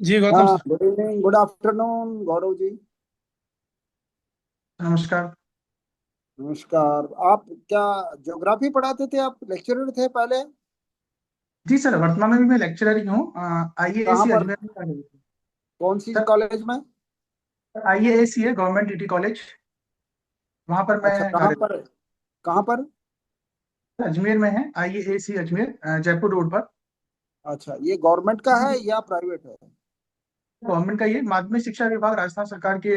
जी गौतम हाँ, sir. Good evening, good afternoon Gaurav ji. नमस्कार। नमस्कार। आप क्या ज्योग्राफी पढ़ाते थे? आप लेक्चरर थे पहले? जी सर, वर्तमान में भी मैं लेक्चरर ही हूँ। कहाँ आईएएसी पर? अजमेर में पढ़ा हूँ। कौन सी सर, कॉलेज में? आईएएसी है गवर्नमेंट डिग्री कॉलेज, वहाँ पर मैं अच्छा, कहाँ कार्य पर? कहाँ पर? अजमेर में है। आईएएसी अजमेर, जयपुर रोड पर। अच्छा, ये गवर्नमेंट का है या प्राइवेट है? गवर्नमेंट का ये माध्यमिक शिक्षा विभाग राजस्थान सरकार के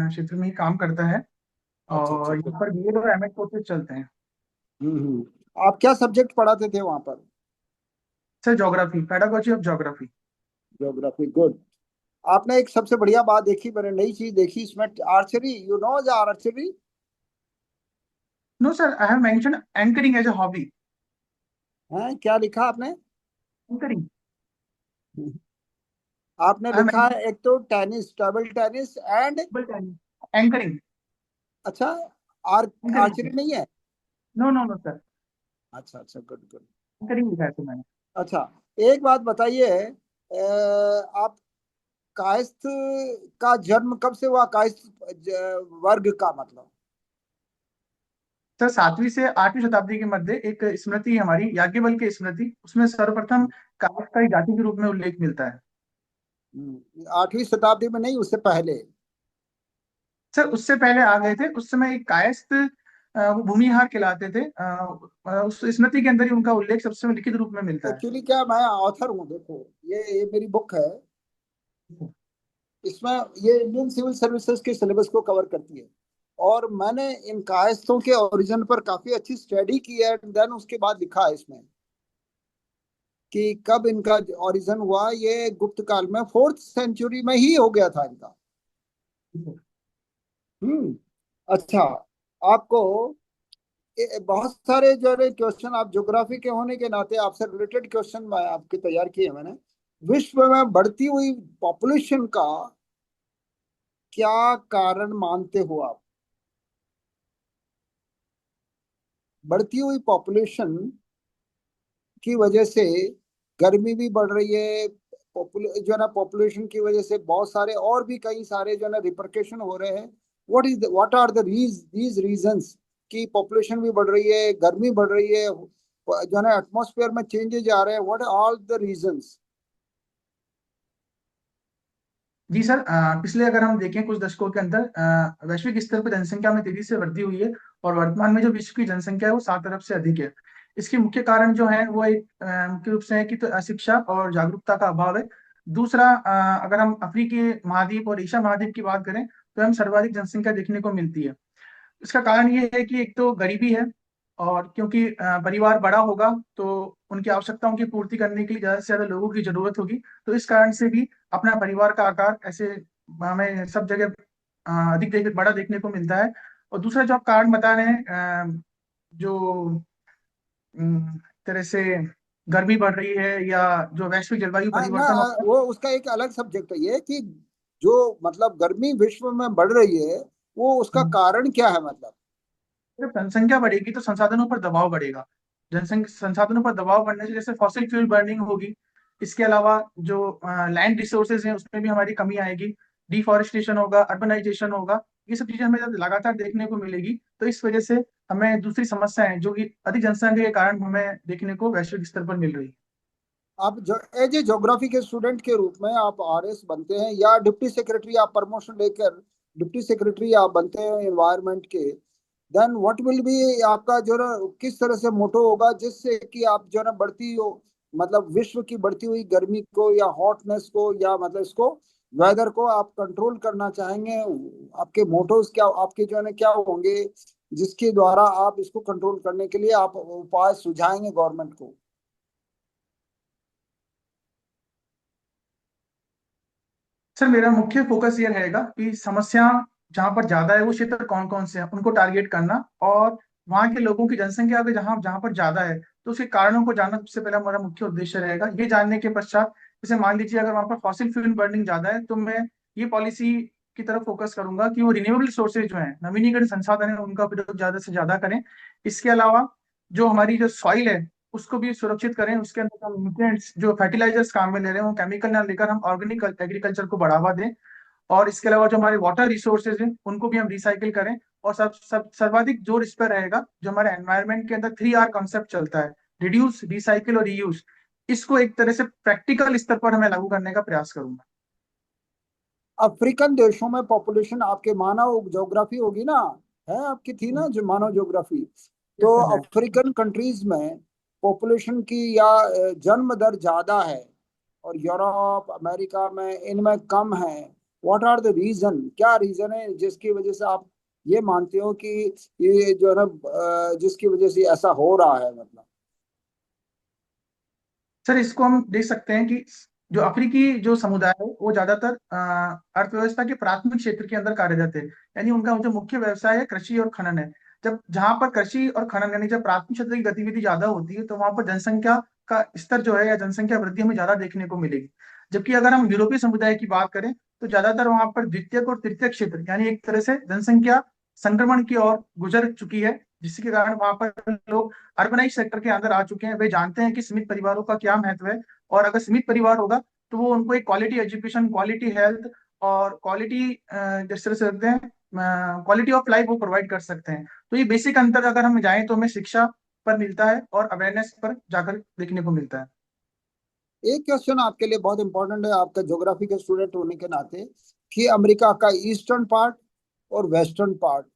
क्षेत्र में ही काम करता है। अच्छा अच्छा, और गुड। यहाँ पर बीएड और एमएड कोर्सेज चलते हैं। आप क्या सब्जेक्ट पढ़ाते थे वहाँ पर? Sir, geography, pedagogy of geography. Geography, good. आपने एक सबसे बढ़िया बात देखी, मैंने नई चीज देखी इसमें, archery. You know the archery? No sir, I have mention anchoring as a hobby. है, क्या लिखा आपने? एंकरिंग। आपने आई लिखा हैव है एक तो tennis, table tennis and. Anchoring. अच्छा। Archery anchoring. नहीं है? नो नो नो सर, अच्छा अच्छा, गुड गुड। एंकरिंग लिखा है सर मैंने। अच्छा, एक बात बताइए, आप कायस्थ का जन्म कब से हुआ? कायस्थ वर्ग का मतलब? सर, 7वीं से 8वीं शताब्दी के मध्य एक स्मृति है हमारी, याज्ञवल्क्य की स्मृति, उसमें सर्वप्रथम काव्य का एक जाति के रूप में उल्लेख मिलता है। 8वीं शताब्दी में नहीं, उससे पहले? सर, उससे पहले आ गए थे, उस समय एक कायस्थ वो भूमिहार कहलाते थे। उस स्मृति के अंदर ही उनका उल्लेख सबसे लिखित रूप में मिलता है। एक्चुअली क्या, मैं ऑथर हूँ, देखो। ये मेरी बुक है। इसमें ये इंडियन सिविल सर्विसेज के सिलेबस को कवर करती है। और मैंने इन कायस्थों के ओरिजिन पर काफी अच्छी स्टडी की है, देन उसके बाद लिखा है इसमें कि कब इनका ओरिजिन हुआ। ये गुप्त काल में 4th सेंचुरी में ही हो गया था इनका। हम्म। अच्छा, आपको बहुत सारे जो है क्वेश्चन, आप ज्योग्राफी के होने के नाते आपसे रिलेटेड क्वेश्चन मैं आपके तैयार किए हैं मैंने। विश्व में बढ़ती हुई पॉपुलेशन का क्या कारण मानते हो आप? बढ़ती हुई पॉपुलेशन की वजह से गर्मी भी बढ़ रही है। जो है ना, पॉपुलेशन की वजह से बहुत सारे और भी कई सारे जो है ना रिpercussion हो रहे हैं। What are the these reasons कि पॉपुलेशन भी बढ़ रही है, गर्मी बढ़ रही है, जो है ना एटमॉस्फेयर में चेंजेस आ रहे हैं? What are all the reasons? जी सर, पिछले अगर हम देखें कुछ दशकों के अंदर वैश्विक स्तर पर जनसंख्या में तेजी से वृद्धि हुई है। और वर्तमान में जो विश्व की जनसंख्या है वो 7 अरब से अधिक है। इसके मुख्य कारण जो है वो एक मुख्य रूप से है कि तो अशिक्षा और जागरूकता का अभाव है। दूसरा, अगर हम अफ्रीकी महाद्वीप और एशिया महाद्वीप की बात करें तो हम सर्वाधिक जनसंख्या देखने को मिलती है। इसका कारण ये है कि एक तो गरीबी है, और क्योंकि परिवार बड़ा होगा तो उनकी आवश्यकताओं की पूर्ति करने के लिए ज्यादा से ज्यादा लोगों की जरूरत होगी। तो इस कारण से भी अपना परिवार का आकार ऐसे हमें सब जगह बड़ा देखने को मिलता है। और दूसरा जो आप कारण बता रहे हैं, जो तरह से गर्मी बढ़ रही है या जो वैश्विक जलवायु हाँ ना, परिवर्तन होता है। वो उसका एक अलग सब्जेक्ट है ये कि जो मतलब गर्मी विश्व में बढ़ रही है, वो उसका कारण क्या है मतलब? जब जनसंख्या बढ़ेगी तो संसाधनों पर दबाव बढ़ेगा। जनसंख्या संसाधनों पर दबाव बढ़ने से जैसे फॉसिल फ्यूल बर्निंग होगी। इसके अलावा जो लैंड रिसोर्सेज हैं उसमें भी हमारी कमी आएगी। डिफॉरेस्टेशन होगा, अर्बनाइजेशन होगा। ये सब चीजें हमें जब लगातार देखने को मिलेगी तो इस वजह से हमें दूसरी समस्याएं जो कि अधिक जनसंख्या के कारण हमें देखने को वैश्विक स्तर पर मिल रही है। आप जो एज ए ज्योग्राफी के स्टूडेंट के रूप में आप आरएस बनते हैं या डिप्टी सेक्रेटरी, आप प्रमोशन लेकर डिप्टी सेक्रेटरी आप बनते हैं एनवायरनमेंट के, देन व्हाट विल बी आपका जो है किस तरह से मोटो होगा जिससे कि आप जो है ना बढ़ती हो, मतलब विश्व की बढ़ती हुई गर्मी को या हॉटनेस को या मतलब इसको वेदर को आप कंट्रोल करना चाहेंगे? आपके मोटोज क्या, आपके जो है ना क्या होंगे जिसके द्वारा आप इसको कंट्रोल करने के लिए आप उपाय सुझाएंगे गवर्नमेंट को? सर, मेरा मुख्य फोकस ये रहेगा कि समस्या जहाँ पर ज्यादा है वो क्षेत्र कौन कौन से हैं उनको टारगेट करना। और वहाँ के लोगों की जनसंख्या अगर जहाँ जहाँ पर ज्यादा है तो उसके कारणों को जानना सबसे पहला हमारा मुख्य उद्देश्य रहेगा। ये जानने के पश्चात जैसे मान लीजिए अगर वहाँ पर फॉसिल फ्यूल बर्निंग ज्यादा है तो मैं ये पॉलिसी की तरफ फोकस करूंगा कि वो रिन्यूएबल सोर्सेज जो है, नवीनीकरण संसाधन है, उनका उपयोग ज्यादा से ज्यादा करें। इसके अलावा जो हमारी जो सॉइल है उसको भी सुरक्षित करें, उसके अंदर हम न्यूट्रिएंट्स जो फर्टिलाइजर्स काम में ले रहे हैं वो केमिकल ना लेकर हम ऑर्गेनिक एग्रीकल्चर को बढ़ावा दें। और इसके अलावा जो हमारे वाटर रिसोर्सेज हैं उनको भी हम रिसाइकिल करें। और सब सब सर्वाधिक जोर इस पर रहेगा, जो हमारे एनवायरनमेंट के अंदर 3R कॉन्सेप्ट चलता है, रिड्यूस, रिसाइकिल और रीयूज, इसको एक तरह से प्रैक्टिकल स्तर पर हमें लागू करने का प्रयास करूंगा। अफ्रीकन देशों में पॉपुलेशन आपके मानव ज्योग्राफी होगी ना, है आपकी थी ना जो मानव ज्योग्राफी, यस तो सर है। अफ्रीकन कंट्रीज में पॉपुलेशन की या जन्म दर ज्यादा है और यूरोप अमेरिका में इनमें कम है। व्हाट आर द रीजन, क्या रीजन है जिसकी वजह से आप ये मानते हो कि ये जो है ना जिसकी वजह से ऐसा हो रहा है मतलब। सर इसको हम देख सकते हैं कि जो अफ्रीकी जो समुदाय है वो ज्यादातर अर्थव्यवस्था के प्राथमिक क्षेत्र के अंदर कार्यरत है। यानी उनका जो मुख्य व्यवसाय है कृषि और खनन है। जब जहां पर कृषि और खनन यानी जब प्राथमिक क्षेत्र की गतिविधि ज्यादा होती है तो वहां पर जनसंख्या का स्तर जो है या जनसंख्या वृद्धि हमें ज्यादा देखने को मिलेगी। जबकि अगर हम यूरोपीय समुदाय की बात करें तो ज्यादातर वहां पर द्वितीयक और तृतीयक क्षेत्र यानी एक तरह से जनसंख्या संक्रमण की ओर गुजर चुकी है, जिसके कारण वहां पर लोग अर्बनाइज सेक्टर के अंदर आ चुके हैं। वे जानते हैं कि सीमित परिवारों का क्या महत्व है, और अगर सीमित परिवार होगा तो वो उनको एक क्वालिटी एजुकेशन, क्वालिटी हेल्थ और क्वालिटी जिस तरह से रखते हैं क्वालिटी ऑफ लाइफ वो प्रोवाइड कर सकते हैं। तो ये बेसिक अंतर अगर हम जाएं तो हमें शिक्षा पर मिलता है और अवेयरनेस पर जाकर देखने को मिलता है। एक क्वेश्चन आपके लिए बहुत इंपॉर्टेंट है आपका ज्योग्राफी के स्टूडेंट होने के नाते, कि अमेरिका का ईस्टर्न पार्ट और वेस्टर्न पार्ट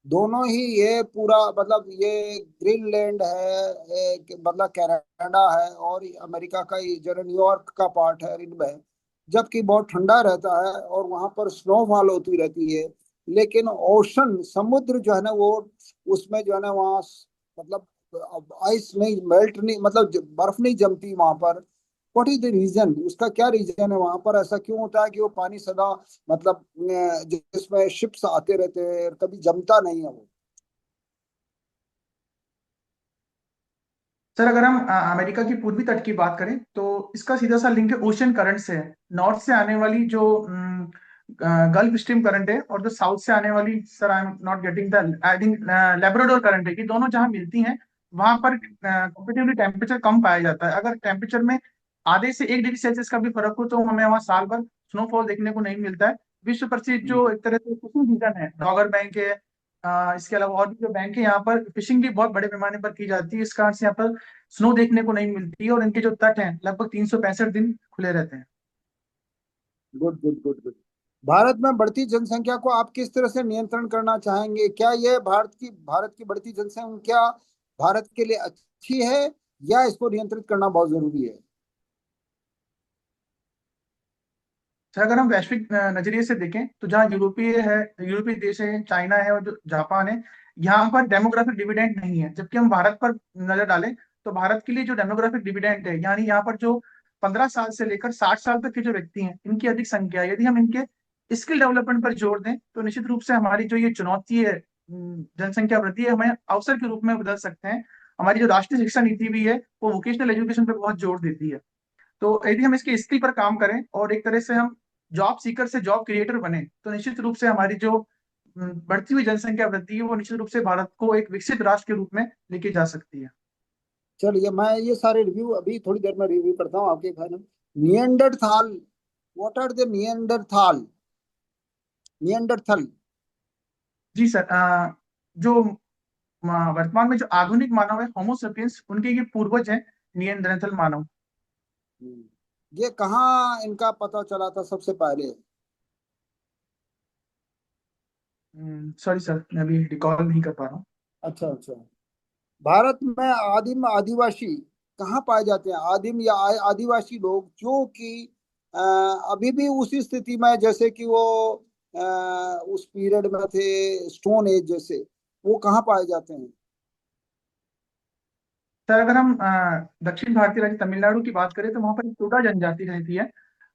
दोनों ही, ये पूरा मतलब ये ग्रीनलैंड है, मतलब कनाडा है, और अमेरिका का ये जो न्यूयॉर्क का पार्ट है इनमें, जबकि बहुत ठंडा रहता है और वहां पर स्नोफॉल होती रहती है, लेकिन ओशन समुद्र जो है ना वो उसमें जो है ना वहाँ मतलब आइस नहीं मेल्ट नहीं मतलब बर्फ नहीं जमती वहां पर। व्हाट इज द रीजन, उसका क्या रीजन है वहां पर, ऐसा क्यों होता है कि वो पानी सदा मतलब जिसमें शिप्स आते रहते हैं कभी जमता नहीं है वो। सर अगर हम अमेरिका की पूर्वी तट की बात करें तो इसका सीधा सा लिंक है ओशियन करंट से है। नॉर्थ से आने वाली जो गल्फ स्ट्रीम करंट है और जो साउथ से आने वाली, sir I am not getting the, I think Labrador current है, कि दोनों जहां मिलती हैं वहां पर कंपेटिवली टेम्परेचर कम पाया जाता है। अगर टेम्परेचर में आधे से 1 डिग्री सेल्सियस का भी फर्क हो तो हमें वहाँ साल भर स्नोफॉल देखने को नहीं मिलता है। विश्व प्रसिद्ध जो एक तरह से फिशिंग सीजन है, डॉगर बैंक है, इसके अलावा और भी जो बैंक है, यहाँ पर फिशिंग भी बहुत बड़े पैमाने पर की जाती है। इस कारण से यहाँ पर स्नो देखने को नहीं मिलती है और इनके जो तट हैं लगभग 365 दिन खुले रहते हैं। Good good good good. Bharat में बढ़ती जनसंख्या को आप किस तरह से नियंत्रण करना चाहेंगे, क्या ये भारत की बढ़ती जनसंख्या भारत के लिए अच्छी है या इसको नियंत्रित करना बहुत जरूरी है। सर अगर हम वैश्विक नजरिए से देखें तो जहाँ यूरोपीय देश है, चाइना है और जो जापान है, यहाँ पर डेमोग्राफिक डिविडेंड नहीं है। जबकि हम भारत पर नजर डालें तो भारत के लिए जो डेमोग्राफिक डिविडेंड है, यानी यहाँ पर जो 15 साल से लेकर 60 साल तक के जो व्यक्ति हैं इनकी अधिक संख्या है। यदि हम इनके स्किल डेवलपमेंट पर जोर दें तो निश्चित रूप से हमारी जो ये चुनौती है जनसंख्या वृद्धि है, हमें अवसर के रूप में बदल सकते हैं। हमारी जो राष्ट्रीय शिक्षा नीति भी है वो वोकेशनल एजुकेशन पर बहुत जोर देती है। तो यदि हम इसके स्किल पर काम करें और एक तरह से हम जॉब सीकर से जॉब क्रिएटर बने तो निश्चित रूप से हमारी जो बढ़ती हुई जनसंख्या वृद्धि है वो निश्चित रूप से भारत को एक विकसित राष्ट्र के रूप में लेके जा सकती है। चलिए मैं ये सारे रिव्यू अभी थोड़ी देर में रिव्यू करता हूँ आपके खाने। Neanderthal, what are the Neanderthal. जी सर, जो वर्तमान में जो आधुनिक मानव है होमोसेपियंस, उनके ये पूर्वज हैं निएंडरथल मानव। ये कहाँ इनका पता चला था सबसे पहले। सॉरी सर, मैं अभी रिकॉल नहीं कर पा रहा हूँ। अच्छा अच्छा। भारत में आदिम आदिवासी कहाँ पाए जाते हैं, आदिम या आदिवासी लोग जो कि अ, अभी भी उसी स्थिति में जैसे कि वो उस पीरियड में थे, स्टोन एज जैसे, वो कहाँ पाए जाते हैं। सर अगर हम दक्षिण भारतीय राज्य तमिलनाडु की बात करें तो वहां पर टोडा जनजाति रहती है।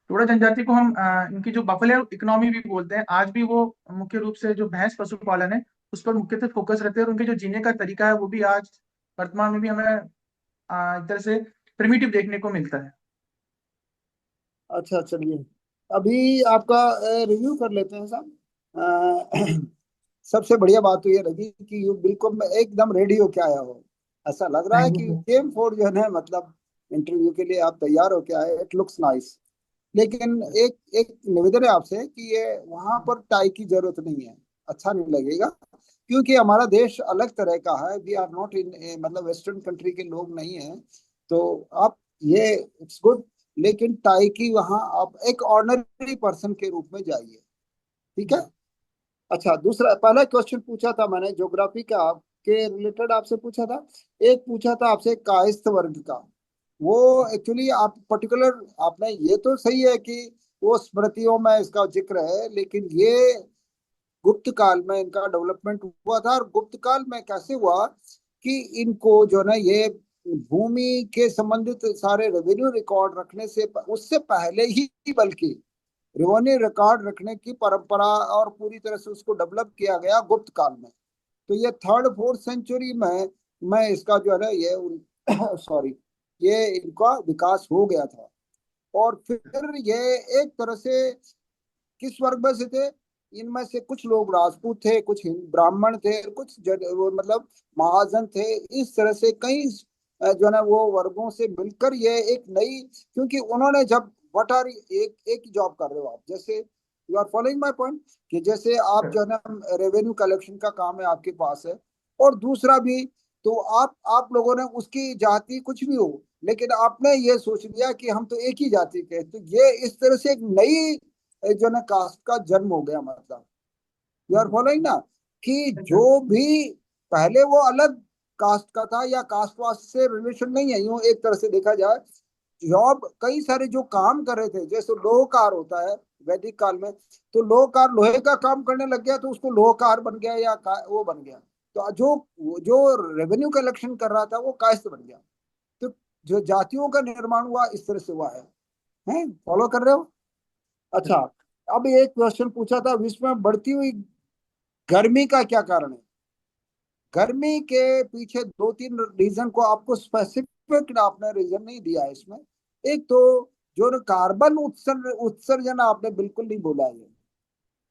टोडा जनजाति को हम इनकी जो बफेलो इकोनॉमी भी बोलते हैं, आज भी वो मुख्य रूप से जो भैंस पशुपालन है उस पर मुख्यतः फोकस रहते हैं। और उनके जो जीने का तरीका है वो भी आज वर्तमान में भी हमें एक तरह से प्रिमिटिव देखने को मिलता है। अच्छा चलिए, अभी आपका रिव्यू कर लेते हैं साहब। सबसे बढ़िया बात तो ये लगी कि यू बिल्कुल एकदम रेडी होके आया हो, ऐसा लग रहा है थैंक कि यू। सेम फोर जो है मतलब इंटरव्यू के लिए आप तैयार हो क्या है, इट लुक्स नाइस। लेकिन एक एक निवेदन है आपसे कि ये वहां पर टाई की जरूरत नहीं है, अच्छा नहीं लगेगा, क्योंकि हमारा देश अलग तरह का है, वी आर नॉट इन मतलब वेस्टर्न कंट्री के लोग नहीं हैं। तो आप ये इट्स गुड, लेकिन टाई की वहां आप एक ऑर्डिनरी पर्सन के रूप में जाइए, ठीक है। अच्छा, दूसरा पहला क्वेश्चन पूछा था मैंने ज्योग्राफी का के रिलेटेड आपसे पूछा था। एक पूछा था आपसे कायस्थ वर्ग का। वो एक्चुअली आप पर्टिकुलर आपने ये तो सही है कि वो स्मृतियों में इसका जिक्र है, लेकिन ये गुप्त काल में इनका डेवलपमेंट हुआ था। और गुप्त काल में कैसे हुआ कि इनको जो है ना ये भूमि के संबंधित सारे रेवेन्यू रिकॉर्ड रखने से उससे पहले ही बल्कि रेवेन्यू रिकॉर्ड रखने की परंपरा और पूरी तरह से उसको डेवलप किया गया गुप्त काल में। तो ये थर्ड फोर्थ सेंचुरी में मैं इसका जो है ना ये सॉरी ये इनका विकास हो गया था। और फिर ये एक तरह से किस वर्ग में से थे, इनमें से कुछ लोग राजपूत थे, कुछ ब्राह्मण थे, कुछ वो मतलब महाजन थे। इस तरह से कई जो है ना वो वर्गों से मिलकर ये एक नई, क्योंकि उन्होंने जब वट आर एक एक ही जॉब कर रहे हो आप, जैसे you are following my point, कि जैसे आप जो है ना रेवेन्यू कलेक्शन का काम है आपके पास है, और दूसरा भी, तो आप लोगों ने उसकी जाति कुछ भी हो, लेकिन आपने ये सोच लिया कि हम तो एक ही जाति के हैं। तो ये इस तरह से एक नई जो है ना कास्ट का जन्म हो गया, मतलब यू आर फॉलोइंग ना, कि जो भी पहले वो अलग कास्ट का था या कास्ट वास्ट से रिलेशन नहीं है, यूं एक तरह से देखा जाए, जॉब कई सारे जो काम कर रहे थे, जैसे लोहकार होता है वैदिक काल में, तो लोहकार लोहे का काम करने लग गया तो उसको लोहकार बन गया या वो बन गया। तो जो जो रेवेन्यू कलेक्शन कर रहा था वो कायस्थ बन गया। तो जो जातियों का निर्माण हुआ इस तरह से हुआ है। हैं, फॉलो कर रहे हो? अच्छा, अब एक क्वेश्चन पूछा था, विश्व में बढ़ती हुई गर्मी का क्या कारण है। गर्मी के पीछे दो तीन रीजन को आपको स्पेसिफिक आपने रीजन नहीं दिया है इसमें। एक तो जो न कार्बन उत्सर्जन आपने बिल्कुल नहीं बोला है। मैंने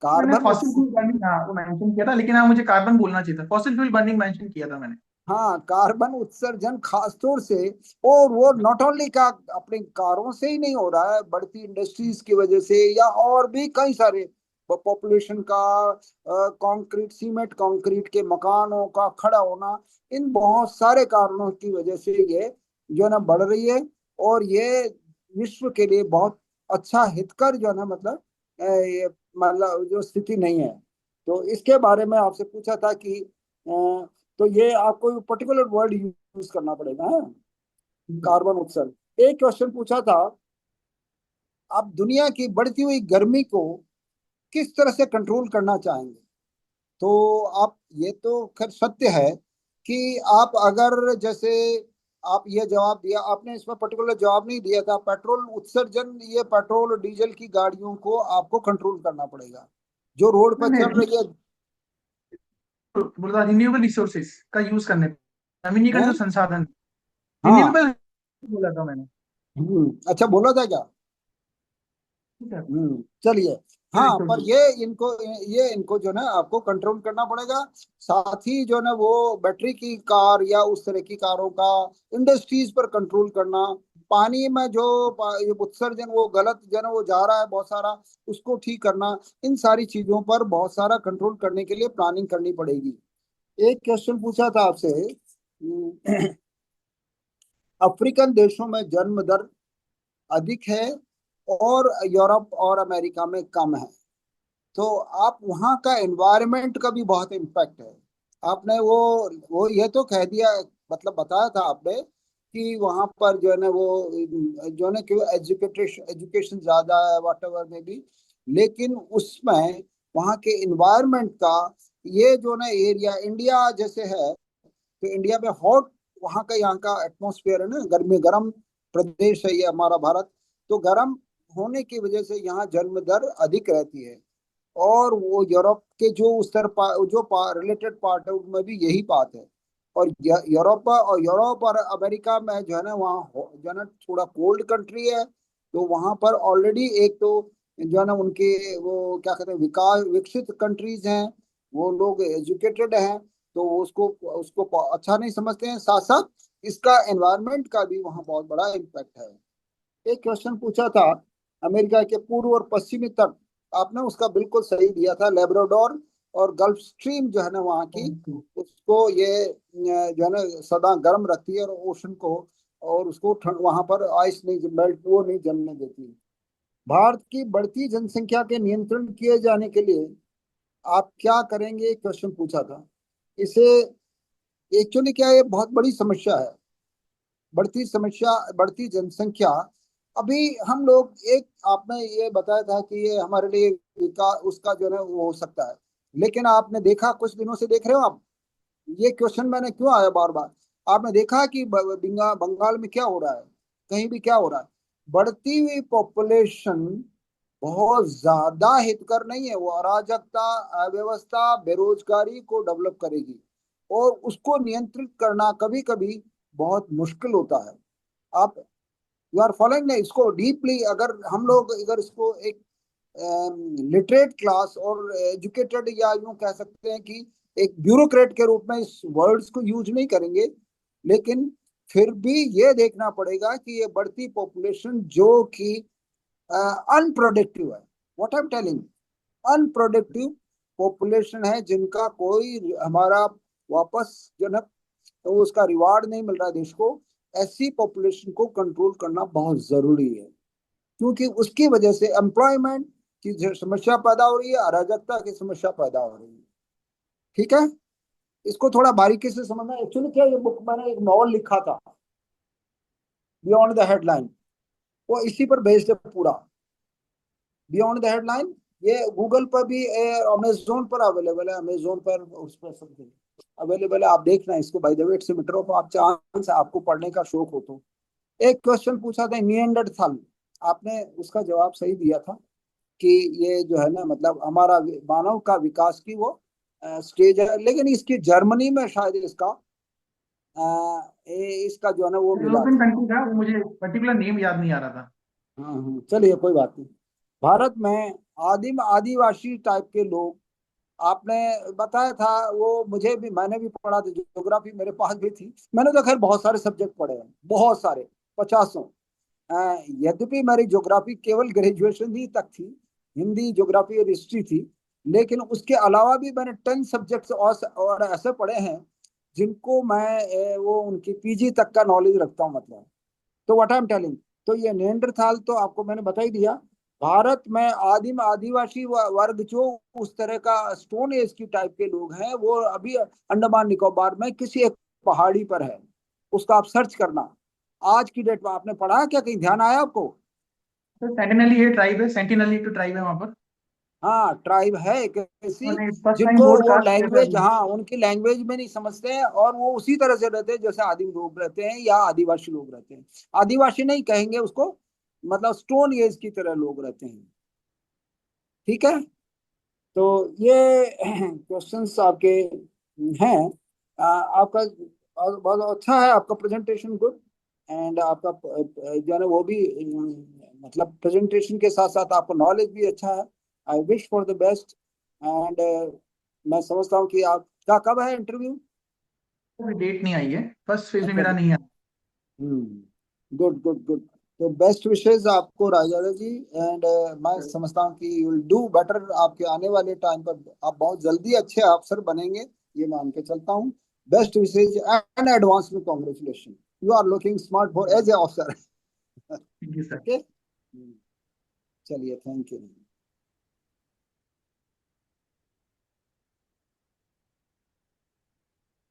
कार्बन फॉसिल उत्स फ्यूल बर्निंग, हाँ वो मेंशन किया था, लेकिन हाँ मुझे कार्बन बोलना चाहिए था, फॉसिल फ्यूल बर्निंग मेंशन किया था मैंने। हाँ, कार्बन उत्सर्जन खासतौर से, और वो नॉट ओनली का अपने कारों से ही नहीं हो रहा है, बढ़ती इंडस्ट्रीज की वजह से, या और भी कई सारे पॉपुलेशन का, कंक्रीट सीमेंट कंक्रीट के मकानों का खड़ा होना, इन बहुत सारे कारणों की वजह से ये जो है ना बढ़ रही है। और ये विश्व के लिए बहुत अच्छा हितकर जो है ना मतलब ये मतलब जो स्थिति नहीं है। तो इसके बारे में आपसे पूछा था कि तो ये आपको पर्टिकुलर वर्ड यूज करना पड़ेगा, है कार्बन उत्सर्जन। एक क्वेश्चन पूछा था, आप दुनिया की बढ़ती हुई गर्मी को किस तरह से कंट्रोल करना चाहेंगे। तो आप ये तो खैर सत्य है कि आप अगर जैसे आप ये जवाब दिया, आपने इसमें पर्टिकुलर जवाब नहीं दिया था, पेट्रोल उत्सर्जन, ये पेट्रोल और डीजल की गाड़ियों को आपको कंट्रोल करना पड़ेगा जो रोड पर चल मैंने रही बोला रिन्यूएबल रिसोर्सेज का यूज करने पे, नवीनीकरण है। जो संसाधन, हाँ। रिन्यूएबल बोला था मैंने। अच्छा, बोला था क्या? ठीक है। चलिए। हाँ, पर रिसोर्सेज। ये इनको जो है ना आपको कंट्रोल करना पड़ेगा। साथ ही जो है ना वो बैटरी की कार या उस तरह की कारों का इंडस्ट्रीज पर कंट्रोल करना, पानी में जो ये उत्सर्जन वो गलत जो है ना वो जा रहा है बहुत सारा, उसको ठीक करना, इन सारी चीजों पर बहुत सारा कंट्रोल करने के लिए प्लानिंग करनी पड़ेगी। एक क्वेश्चन पूछा था आपसे, अफ्रीकन देशों में जन्म दर अधिक है और यूरोप और अमेरिका में कम है। तो आप वहाँ का एनवायरनमेंट का भी बहुत इम्पैक्ट है। आपने वो ये तो कह दिया, मतलब बताया था आपने कि वहाँ पर जो है ना वो जो है ना कि एजुकेशन एजुकेशन ज्यादा है वाट एवर में भी, लेकिन उसमें वहाँ के इन्वायरमेंट का, ये जो ना एरिया इंडिया जैसे है, तो इंडिया में हॉट, वहाँ का यहाँ का एटमोसफियर है ना, गर्मी गर्म प्रदेश है ये हमारा भारत। तो गर्म होने की वजह से यहाँ जन्म दर अधिक रहती है। और वो यूरोप के जो जो रिलेटेड पार्ट है उनमें भी यही बात है। और यूरोप और अमेरिका में जो है ना वहाँ जो है ना थोड़ा कोल्ड कंट्री है। तो वहाँ पर ऑलरेडी एक तो जो है ना उनके वो क्या कहते हैं विकास विकसित कंट्रीज हैं, वो लोग एजुकेटेड हैं। तो उसको उसको अच्छा नहीं समझते हैं। साथ साथ इसका एनवायरनमेंट का भी वहाँ बहुत बड़ा इम्पैक्ट है। एक क्वेश्चन पूछा था अमेरिका के पूर्व और पश्चिमी तट, आपने उसका बिल्कुल सही दिया था, लेब्राडोर और गल्फ स्ट्रीम जो है ना वहाँ की, उसको ये जो है ना सदा गर्म रखती है और ओशन को, और उसको ठंड वहां पर आइस नहीं मेल्ट, वो नहीं जमने देती। भारत की बढ़ती जनसंख्या के नियंत्रण किए जाने के लिए आप क्या करेंगे, क्वेश्चन पूछा था। इसे एक्चुअली क्या है, ये बहुत बड़ी समस्या है। बढ़ती समस्या, बढ़ती जनसंख्या। अभी हम लोग एक, आपने ये बताया था कि ये हमारे लिए विकास उसका जो है वो हो सकता है, लेकिन आपने देखा कुछ दिनों से देख रहे हो आप, ये क्वेश्चन मैंने क्यों आया बार बार, आपने देखा कि बंगाल में क्या हो रहा है, कहीं भी क्या हो रहा है। बढ़ती हुई पॉपुलेशन बहुत ज्यादा हितकर नहीं है, वो अराजकता, अव्यवस्था, बेरोजगारी को डेवलप करेगी, और उसको नियंत्रित करना कभी कभी बहुत मुश्किल होता है। आप, यू आर फॉलोइंग ना इसको डीपली, अगर हम लोग अगर इसको एक लिटरेट क्लास और एजुकेटेड, या यूं कह सकते हैं कि एक ब्यूरोक्रेट के रूप में इस वर्ड्स को यूज नहीं करेंगे, लेकिन फिर भी ये देखना पड़ेगा कि ये बढ़ती पॉपुलेशन जो कि अनप्रोडक्टिव है, what I am telling, unproductive population है, जिनका कोई हमारा वापस जो है तो उसका रिवार्ड नहीं मिल रहा है देश को, ऐसी पॉपुलेशन को कंट्रोल करना बहुत जरूरी है। क्योंकि उसकी वजह से एम्प्लॉयमेंट की जो समस्या पैदा हो रही है, अराजकता की समस्या पैदा हो रही है। ठीक है, इसको थोड़ा बारीकी से समझना। एक्चुअली क्या, ये बुक मैंने एक नॉवल लिखा था, बियॉन्ड द हेडलाइन, वो इसी पर बेस्ड है पूरा, बियॉन्ड द हेडलाइन। ये गूगल पर भी, अमेजोन पर अवेलेबल है, अमेजोन पर उस पर सब अवेलेबल है, आप देखना इसको। बाय द वे इट्स मित्रों, तो आप चांस आपको पढ़ने का शौक हो तो। एक क्वेश्चन पूछा था नियंडरथाल, आपने उसका जवाब सही दिया था कि ये जो है ना मतलब हमारा मानव का विकास की वो स्टेज है, लेकिन इसकी जर्मनी में शायद इसका इसका जो है ना वो मिला यूरोपियन था। कंट्री था वो, मुझे पर्टिकुलर नेम याद नहीं आ रहा था। हाँ हाँ, चलिए कोई बात नहीं। भारत में आदिम आदिवासी टाइप के लोग, आपने बताया था, वो मुझे भी, मैंने भी पढ़ा था, ज्योग्राफी मेरे पास भी थी, मैंने तो खैर बहुत सारे सब्जेक्ट पढ़े हैं, बहुत सारे, पचासों। यद्यपि मेरी ज्योग्राफी केवल ग्रेजुएशन ही तक थी, हिंदी, ज्योग्राफी और हिस्ट्री थी, लेकिन उसके अलावा भी मैंने 10 सब्जेक्ट्स और ऐसे पढ़े हैं जिनको मैं वो उनकी पीजी तक का नॉलेज रखता हूँ मतलब। तो व्हाट आई एम टेलिंग, तो ये नेanderथाल तो आपको मैंने बता ही दिया। भारत में आदिम आदिवासी वर्ग जो उस तरह का स्टोन एज की टाइप के लोग हैं, वो अभी अंडमान निकोबार में किसी एक पहाड़ी पर है, उसका आप सर्च करना। आज की डेट में आपने पढ़ा है क्या, कहीं ध्यान आया आपको? तो सेंटिनली ये ट्राइब है, सेंटिनली तो ट्राइब है वहां पर। हाँ, ट्राइब है एक ऐसी, उन्होंने फर्स्ट टाइम जिनको वो ब्रॉडकास्ट किया था लैंग्वेज, अभी। हाँ उनकी लैंग्वेज में नहीं समझते हैं, और वो उसी तरह से रहते हैं जैसे आदिम लोग रहते हैं या आदिवासी लोग रहते हैं। आदिवासी नहीं कहेंगे उसको, मतलब स्टोन एज की तरह लोग रहते हैं। ठीक है, तो ये क्वेश्चंस आपके हैं। आपका बहुत अच्छा है, आपका प्रेजेंटेशन गुड, एंड आपका जो है ना वो भी मतलब प्रेजेंटेशन के साथ साथ आपका नॉलेज भी अच्छा है। I wish for the best, and मैं समझता हूँ कि आपका कब है इंटरव्यू? अभी डेट नहीं आई है, फर्स्ट फेज में अच्छा, मेरा नहीं आया। Good good good. तो बेस्ट विशेस आपको राजा जी, एंड मैं समझता हूँ कि यू विल डू बेटर, आपके आने वाले टाइम पर आप बहुत जल्दी अच्छे अफसर बनेंगे, ये मान के चलता हूँ। बेस्ट विशेज एंड एडवांस में congratulation, you are looking smart for as a officer. Thank you sir. Okay, चलिए, थैंक यू।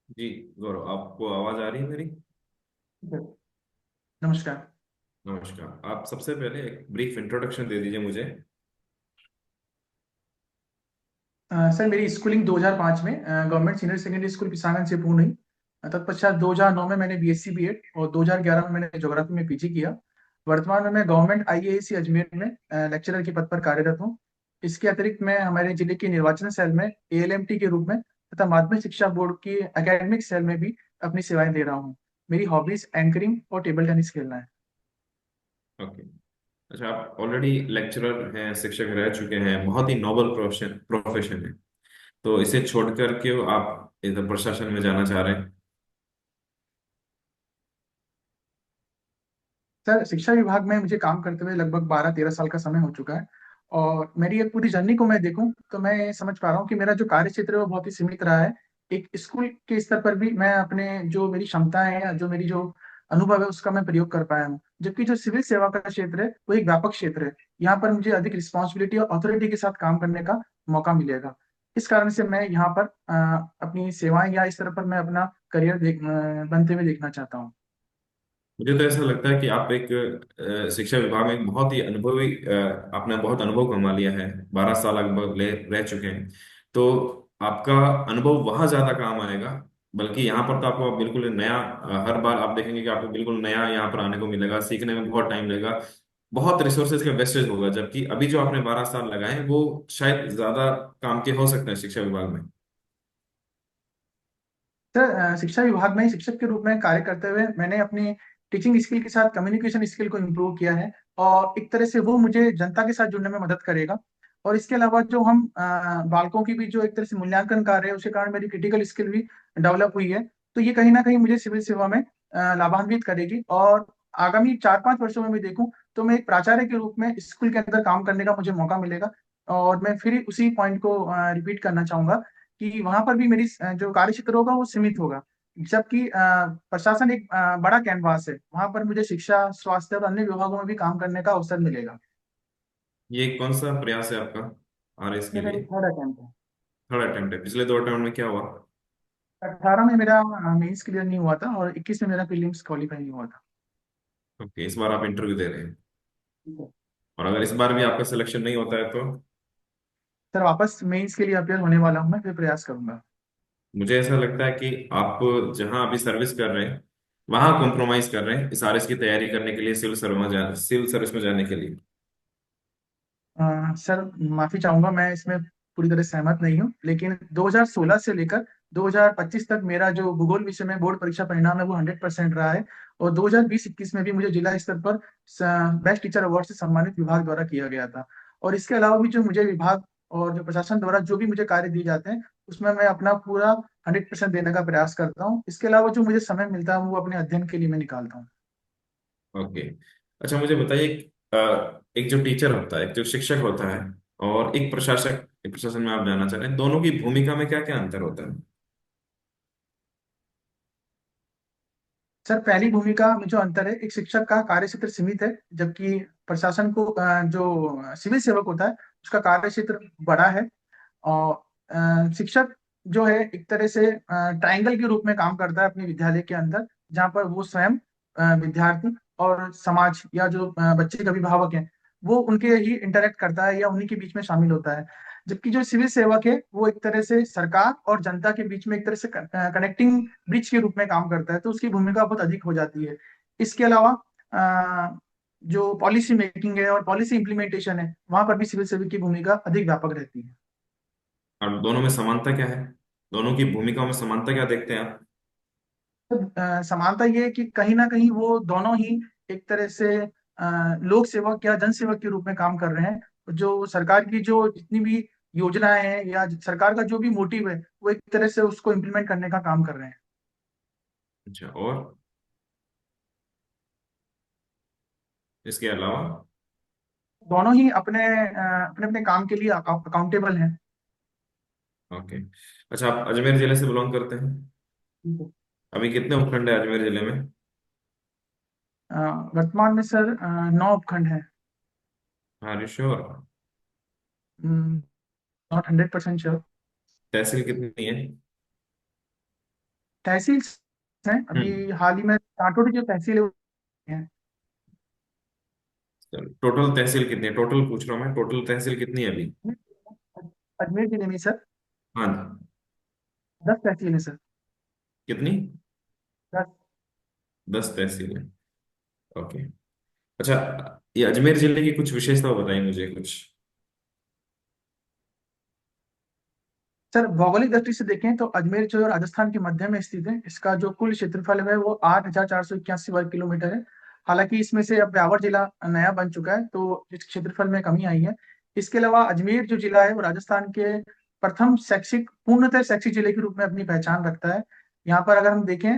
जी गौरव, आपको आवाज आ रही है मेरी? नमस्कार। नमस्कार। आप सबसे पहले एक ब्रीफ इंट्रोडक्शन दे दीजिए मुझे। सर मेरी स्कूलिंग 2005 में government senior secondary school Pisangan से पूर्ण हुई। तत्पश्चात 2009 में मैंने बीएससी बीएड और 2011 में मैंने ज्योग्राफी में पीजी किया। वर्तमान में मैं गवर्नमेंट आईएएसी अजमेर में लेक्चरर के पद पर कार्यरत हूँ। इसके अतिरिक्त मैं हमारे जिले के निर्वाचन सेल में एएलएमटी के रूप में तथा माध्यमिक शिक्षा बोर्ड की एकेडमिक सेल में भी अपनी सेवाएं दे रहा हूँ। मेरी हॉबीज एंकरिंग और टेबल टेनिस खेलना है। ओके। अच्छा, आप ऑलरेडी लेक्चरर हैं, शिक्षक रह चुके हैं, बहुत ही नोबल प्रोफेशन प्रोफेशन है। तो इसे छोड़कर क्यों आप इधर प्रशासन में जाना चाह रहे हैं? सर, शिक्षा विभाग में मुझे काम करते हुए लगभग 12-13 साल का समय हो चुका है। और मेरी ये पूरी जर्नी को मैं देखूं तो मैं समझ पा रहा हूँ कि मेरा जो कार्य क्षेत्र है वो बहुत ही सीमित रहा है। एक स्कूल के स्तर पर भी मैं अपने जो मेरी क्षमताएं हैं या जो मेरी जो अनुभव है उसका मैं प्रयोग कर पाया हूँ, जबकि जो सिविल सेवा का क्षेत्र है वो एक व्यापक क्षेत्र है। यहाँ पर मुझे अधिक रिस्पॉन्सिबिलिटी और अथॉरिटी के साथ काम करने का मौका मिलेगा। इस कारण से मैं यहाँ पर अपनी सेवाएं या इस तरह पर मैं अपना करियर बनते हुए देखना चाहता हूँ। मुझे तो ऐसा लगता है कि आप एक शिक्षा विभाग में एक बहुत ही अनुभवी आपने बहुत अनुभव कमा लिया है। 12 साल लगभग ले रह चुके हैं। तो आपका अनुभव वहां ज्यादा काम आएगा। बल्कि यहाँ पर तो आपको बिल्कुल नया हर बार आप देखेंगे कि आपको बिल्कुल नया यहाँ पर आने को मिलेगा, सीखने में बहुत टाइम लगेगा, बहुत रिसोर्सेज का वेस्टेज होगा। जबकि अभी जो आपने 12 साल लगाए हैं वो शायद ज्यादा काम के हो सकते हैं शिक्षा विभाग में। सर, शिक्षा विभाग में शिक्षक के रूप में कार्य करते हुए मैंने अपनी टीचिंग स्किल के साथ कम्युनिकेशन स्किल को इम्प्रूव किया है। और एक तरह से वो मुझे जनता के साथ जुड़ने में मदद करेगा। और इसके अलावा जो हम बालकों की भी जो एक तरह से मूल्यांकन कार्य है उसके कारण मेरी क्रिटिकल स्किल भी डेवलप हुई है। तो ये कहीं ना कहीं मुझे सिविल सेवा में लाभान्वित करेगी। और आगामी 4-5 वर्षों में भी देखूं तो मैं एक प्राचार्य के रूप में स्कूल के अंदर काम करने का मुझे मौका मिलेगा। और मैं फिर उसी पॉइंट को रिपीट करना चाहूंगा कि वहां पर भी मेरी जो कार्य क्षेत्र होगा वो सीमित होगा। जबकि प्रशासन एक बड़ा कैनवास है, वहां पर मुझे शिक्षा, स्वास्थ्य और अन्य विभागों में भी काम करने का अवसर मिलेगा। ये कौन सा प्रयास है आपका आरएस के मेरा लिए? एक थर्ड अटेम्प्ट है। थर्ड अटेम्प्ट है। पिछले 2 अटेम्प्ट में क्या हुआ? 18 में मेरा मेंस क्लियर नहीं हुआ था और 21 में मेरा प्रीलिम्स क्वालिफाई नहीं हुआ था। ओके, इस बार आप इंटरव्यू दे रहे हैं। ठीक है। और अगर इस बार भी आपका सिलेक्शन नहीं होता है तो? सर, वापस मेंस के लिए अपियर होने वाला हूँ, मैं फिर प्रयास करूंगा। मुझे ऐसा लगता है कि आप जहां अभी सर्विस कर रहे हैं वहां कॉम्प्रोमाइज कर रहे हैं इस आरएस की तैयारी करने के लिए, सिविल सर्विस में जाने के लिए। सर, माफी चाहूंगा, मैं इसमें पूरी तरह सहमत नहीं हूँ। लेकिन 2016 से लेकर 2025 तक मेरा जो भूगोल विषय में बोर्ड परीक्षा परिणाम है वो 100% रहा है। और 2020-21 में भी मुझे जिला स्तर पर बेस्ट टीचर अवार्ड से सम्मानित विभाग द्वारा किया गया था। और इसके अलावा भी जो मुझे विभाग और जो प्रशासन द्वारा जो भी मुझे कार्य दिए जाते हैं उसमें मैं अपना पूरा 100% देने का प्रयास करता हूँ। इसके अलावा जो मुझे समय मिलता है वो अपने अध्ययन के लिए मैं निकालता हूँ। ओके। अच्छा, मुझे बताइए, एक जो टीचर होता है, एक जो शिक्षक होता है, और एक प्रशासक, एक प्रशासन में आप जाना चाह रहे हैं, दोनों की भूमिका में क्या क्या अंतर होता है? सर, पहली भूमिका में जो अंतर है, एक शिक्षक का कार्य क्षेत्र सीमित है, जबकि प्रशासन को जो सिविल सेवक होता है उसका कार्य क्षेत्र बड़ा है। और शिक्षक जो है एक तरह से ट्रायंगल के रूप में काम करता है अपने विद्यालय के अंदर, जहाँ पर वो स्वयं विद्यार्थी और समाज या जो बच्चे के अभिभावक हैं वो उनके ही इंटरेक्ट करता है या उन्हीं के बीच में शामिल होता है। जबकि जो सिविल सेवक है वो एक तरह से सरकार और जनता के बीच में एक तरह से कनेक्टिंग ब्रिज के रूप में काम करता है, तो उसकी भूमिका बहुत अधिक हो जाती है। इसके अलावा जो पॉलिसी मेकिंग है और पॉलिसी इम्प्लीमेंटेशन है वहां पर भी सिविल सेवक की भूमिका अधिक व्यापक रहती है। और दोनों में समानता क्या है? दोनों की भूमिकाओं में समानता क्या देखते हैं आप? तो समानता ये है कि कहीं ना कहीं वो दोनों ही एक तरह से लोक सेवक या जन सेवक के रूप में काम कर रहे हैं। जो सरकार की जो जितनी भी योजनाएं हैं या सरकार का जो भी मोटिव है वो एक तरह से उसको इम्प्लीमेंट करने का काम कर रहे हैं। अच्छा, और इसके अलावा? दोनों ही अपने अपने अपने काम के लिए अकाउंटेबल हैं। ओके। अच्छा, आप अजमेर जिले से बिलोंग करते हैं? ठीक है। अभी कितने उपखंड है अजमेर जिले में? अ, वर्तमान में सर 9 उपखंड है। हाँ, श्योर। Not 100% sure. तहसील कितनी है? तहसील हैं अभी हम्म। हाल ही में टाटोड़ी जो तहसील है वो है। टोटल तहसील कितनी है? टोटल पूछ रहा हूँ मैं, टोटल तहसील कितनी है अभी? अजमेर जिले में सर हाँ। 10 तहसील है सर। कितनी? 10। 10 तहसील है। ओके। अच्छा, ये अजमेर जिले की कुछ विशेषता बताइए मुझे कुछ। सर, भौगोलिक दृष्टि से देखें तो अजमेर जो है राजस्थान के मध्य में स्थित है। इसका जो कुल क्षेत्रफल है वो 8,481 वर्ग किलोमीटर है। हालांकि इसमें से अब ब्यावर जिला नया बन चुका है तो इस क्षेत्रफल में कमी आई है। इसके अलावा अजमेर जो जिला है वो राजस्थान के प्रथम शैक्षिक पूर्णतः शैक्षिक जिले के रूप में अपनी पहचान रखता है। यहाँ पर अगर हम देखें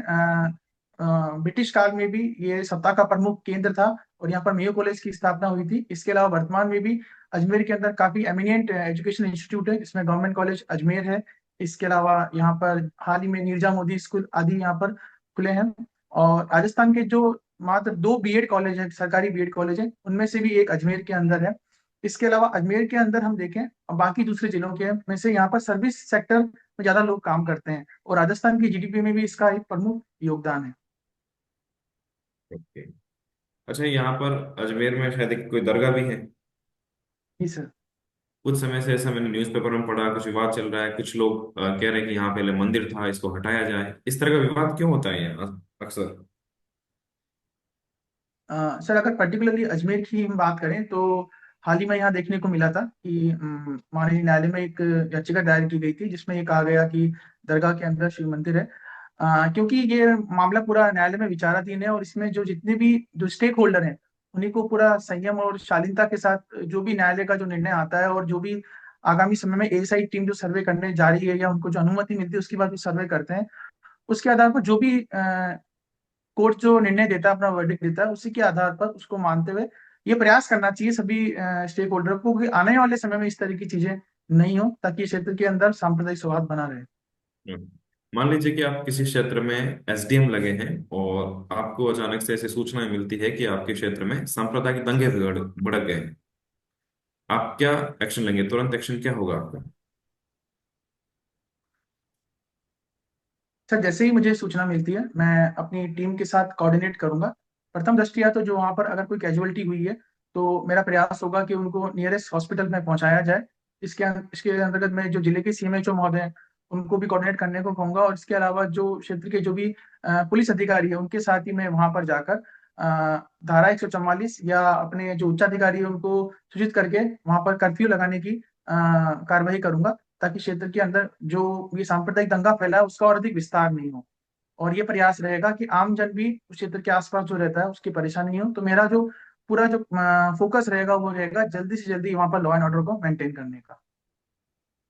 ब्रिटिश काल में भी ये सत्ता का प्रमुख केंद्र था और यहाँ पर मेयो कॉलेज की स्थापना हुई थी। इसके अलावा वर्तमान में भी अजमेर के अंदर काफी एमिनेंट एजुकेशन इंस्टीट्यूट है, इसमें गवर्नमेंट कॉलेज अजमेर है। इसके अलावा यहाँ पर हाल ही में नीरजा मोदी स्कूल आदि यहाँ पर खुले हैं। और राजस्थान के जो मात्र 2 बीएड कॉलेज है, सरकारी बीएड कॉलेज है, उनमें से भी एक अजमेर के अंदर है। इसके अलावा अजमेर के अंदर हम देखें बाकी दूसरे जिलों के में से यहाँ पर सर्विस सेक्टर में ज्यादा लोग काम करते हैं और राजस्थान की जीडीपी में भी इसका एक प्रमुख योगदान है। ओके। अच्छा, यहाँ पर अजमेर में शायद एक कोई दरगाह भी है। जी सर। कुछ समय से ऐसा मैंने न्यूज़पेपर में पढ़ा, कुछ विवाद चल रहा है, कुछ लोग कह रहे हैं कि यहाँ पहले मंदिर था, इसको हटाया जाए। इस तरह का विवाद क्यों होता है यहाँ अक्सर? सर अगर पर्टिकुलरली अजमेर की हम बात करें तो हाल ही में यहाँ देखने को मिला था कि माननीय न्यायालय में एक याचिका दायर की गई थी जिसमें ये कहा गया कि दरगाह के अंदर शिव मंदिर है। क्योंकि ये मामला पूरा न्यायालय में विचाराधीन है और इसमें जो जितने भी जो स्टेक होल्डर हैं उन्हीं को पूरा संयम और शालीनता के साथ जो भी न्यायालय का जो निर्णय आता है और जो भी आगामी समय में एएसआई टीम जो सर्वे करने जा रही है या उनको जो अनुमति मिलती है उसके बाद वो सर्वे करते हैं, उसके आधार पर जो भी कोर्ट जो निर्णय देता है, अपना वर्डिक्ट देता है, उसी के आधार पर उसको मानते हुए ये प्रयास करना चाहिए सभी स्टेक होल्डर को कि आने वाले समय में इस तरह की चीजें नहीं हो, ताकि क्षेत्र के अंदर सांप्रदायिक सौहार्द बना रहे। हम्म। मान लीजिए कि आप किसी क्षेत्र में एसडीएम लगे हैं और आपको अचानक से ऐसी सूचनाएं मिलती है कि आपके क्षेत्र में सांप्रदायिक दंगे भड़क गए हैं। आप क्या एक्शन लेंगे? तुरंत एक्शन क्या होगा आपका? सर जैसे ही मुझे सूचना मिलती है मैं अपनी टीम के साथ कोऑर्डिनेट करूंगा। प्रथम दृष्टया तो जो वहां पर अगर कोई कैजुअलिटी हुई है तो मेरा प्रयास होगा कि उनको नियरेस्ट हॉस्पिटल में पहुंचाया जाए। इसके अंतर्गत मैं जो जिले के सीएमएचओ महोदय हैं उनको भी कोऑर्डिनेट करने को कहूंगा और इसके अलावा जो क्षेत्र के जो भी पुलिस अधिकारी है उनके साथ ही मैं वहां पर जाकर धारा 144 या अपने जो उच्चाधिकारी है उनको सूचित करके वहां पर कर्फ्यू लगाने की कार्रवाई करूंगा, ताकि क्षेत्र के अंदर जो ये सांप्रदायिक दंगा फैला है उसका और अधिक विस्तार नहीं हो। और ये प्रयास रहेगा कि आम जन भी उस क्षेत्र के आसपास जो रहता है उसकी परेशानी नहीं हो। तो मेरा जो पूरा जो फोकस रहेगा वो रहेगा जल्दी से जल्दी वहां पर लॉ एंड ऑर्डर को मेंटेन करने का।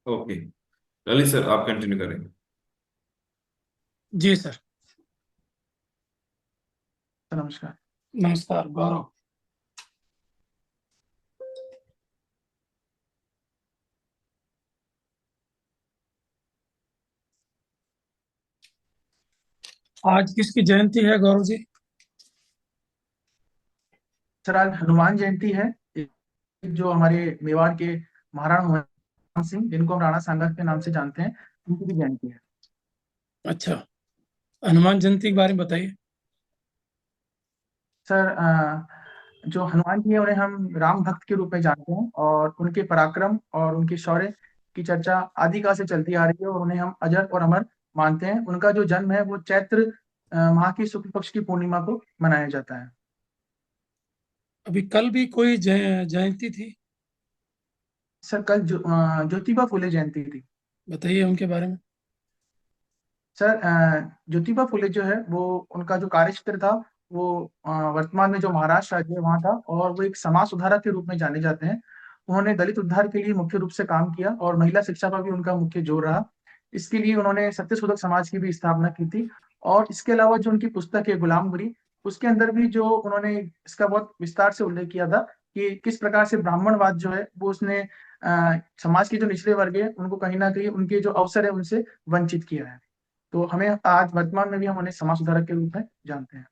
ओके, ललित सर आप कंटिन्यू करेंगे। जी सर। नमस्कार। नमस्कार गौरव। आज किसकी जयंती है गौरव जी? सर आज हनुमान जयंती है। जो हमारे मेवाड़ के महाराणा हनुमान सिंह, जिनको हम राणा सांगा के नाम से जानते हैं, उनकी भी जयंती है। अच्छा, हनुमान जयंती के बारे में बताइए। सर जो हनुमान जी है उन्हें हम राम भक्त के रूप में जानते हैं और उनके पराक्रम और उनके शौर्य की चर्चा आदिकाल से चलती आ रही है और उन्हें हम अजर और अमर मानते हैं। उनका जो जन्म है वो चैत्र माह की शुक्ल पक्ष की पूर्णिमा को मनाया जाता है। अभी कल भी कोई जयंती थी, सर कल ज्योतिबा फुले जयंती थी। बताइए उनके बारे में। सर ज्योतिबा फुले जो है वो उनका जो कार्यक्षेत्र था वो वर्तमान में जो महाराष्ट्र राज्य है वहाँ था और वो एक समाज सुधारक के रूप में जाने जाते हैं। उन्होंने दलित उद्धार के लिए मुख्य रूप से काम किया और महिला शिक्षा पर भी उनका मुख्य जोर रहा। इसके लिए उन्होंने सत्यशोधक समाज की भी स्थापना की थी। और इसके अलावा जो उनकी पुस्तक है गुलामगिरी, उसके अंदर भी जो उन्होंने इसका बहुत विस्तार से उल्लेख किया था कि किस प्रकार से ब्राह्मणवाद जो है वो उसने समाज के जो निचले वर्ग है उनको कहीं ना कहीं उनके जो अवसर है उनसे वंचित किया है। तो हमें आज वर्तमान में भी हम उन्हें समाज सुधारक के रूप में जानते हैं।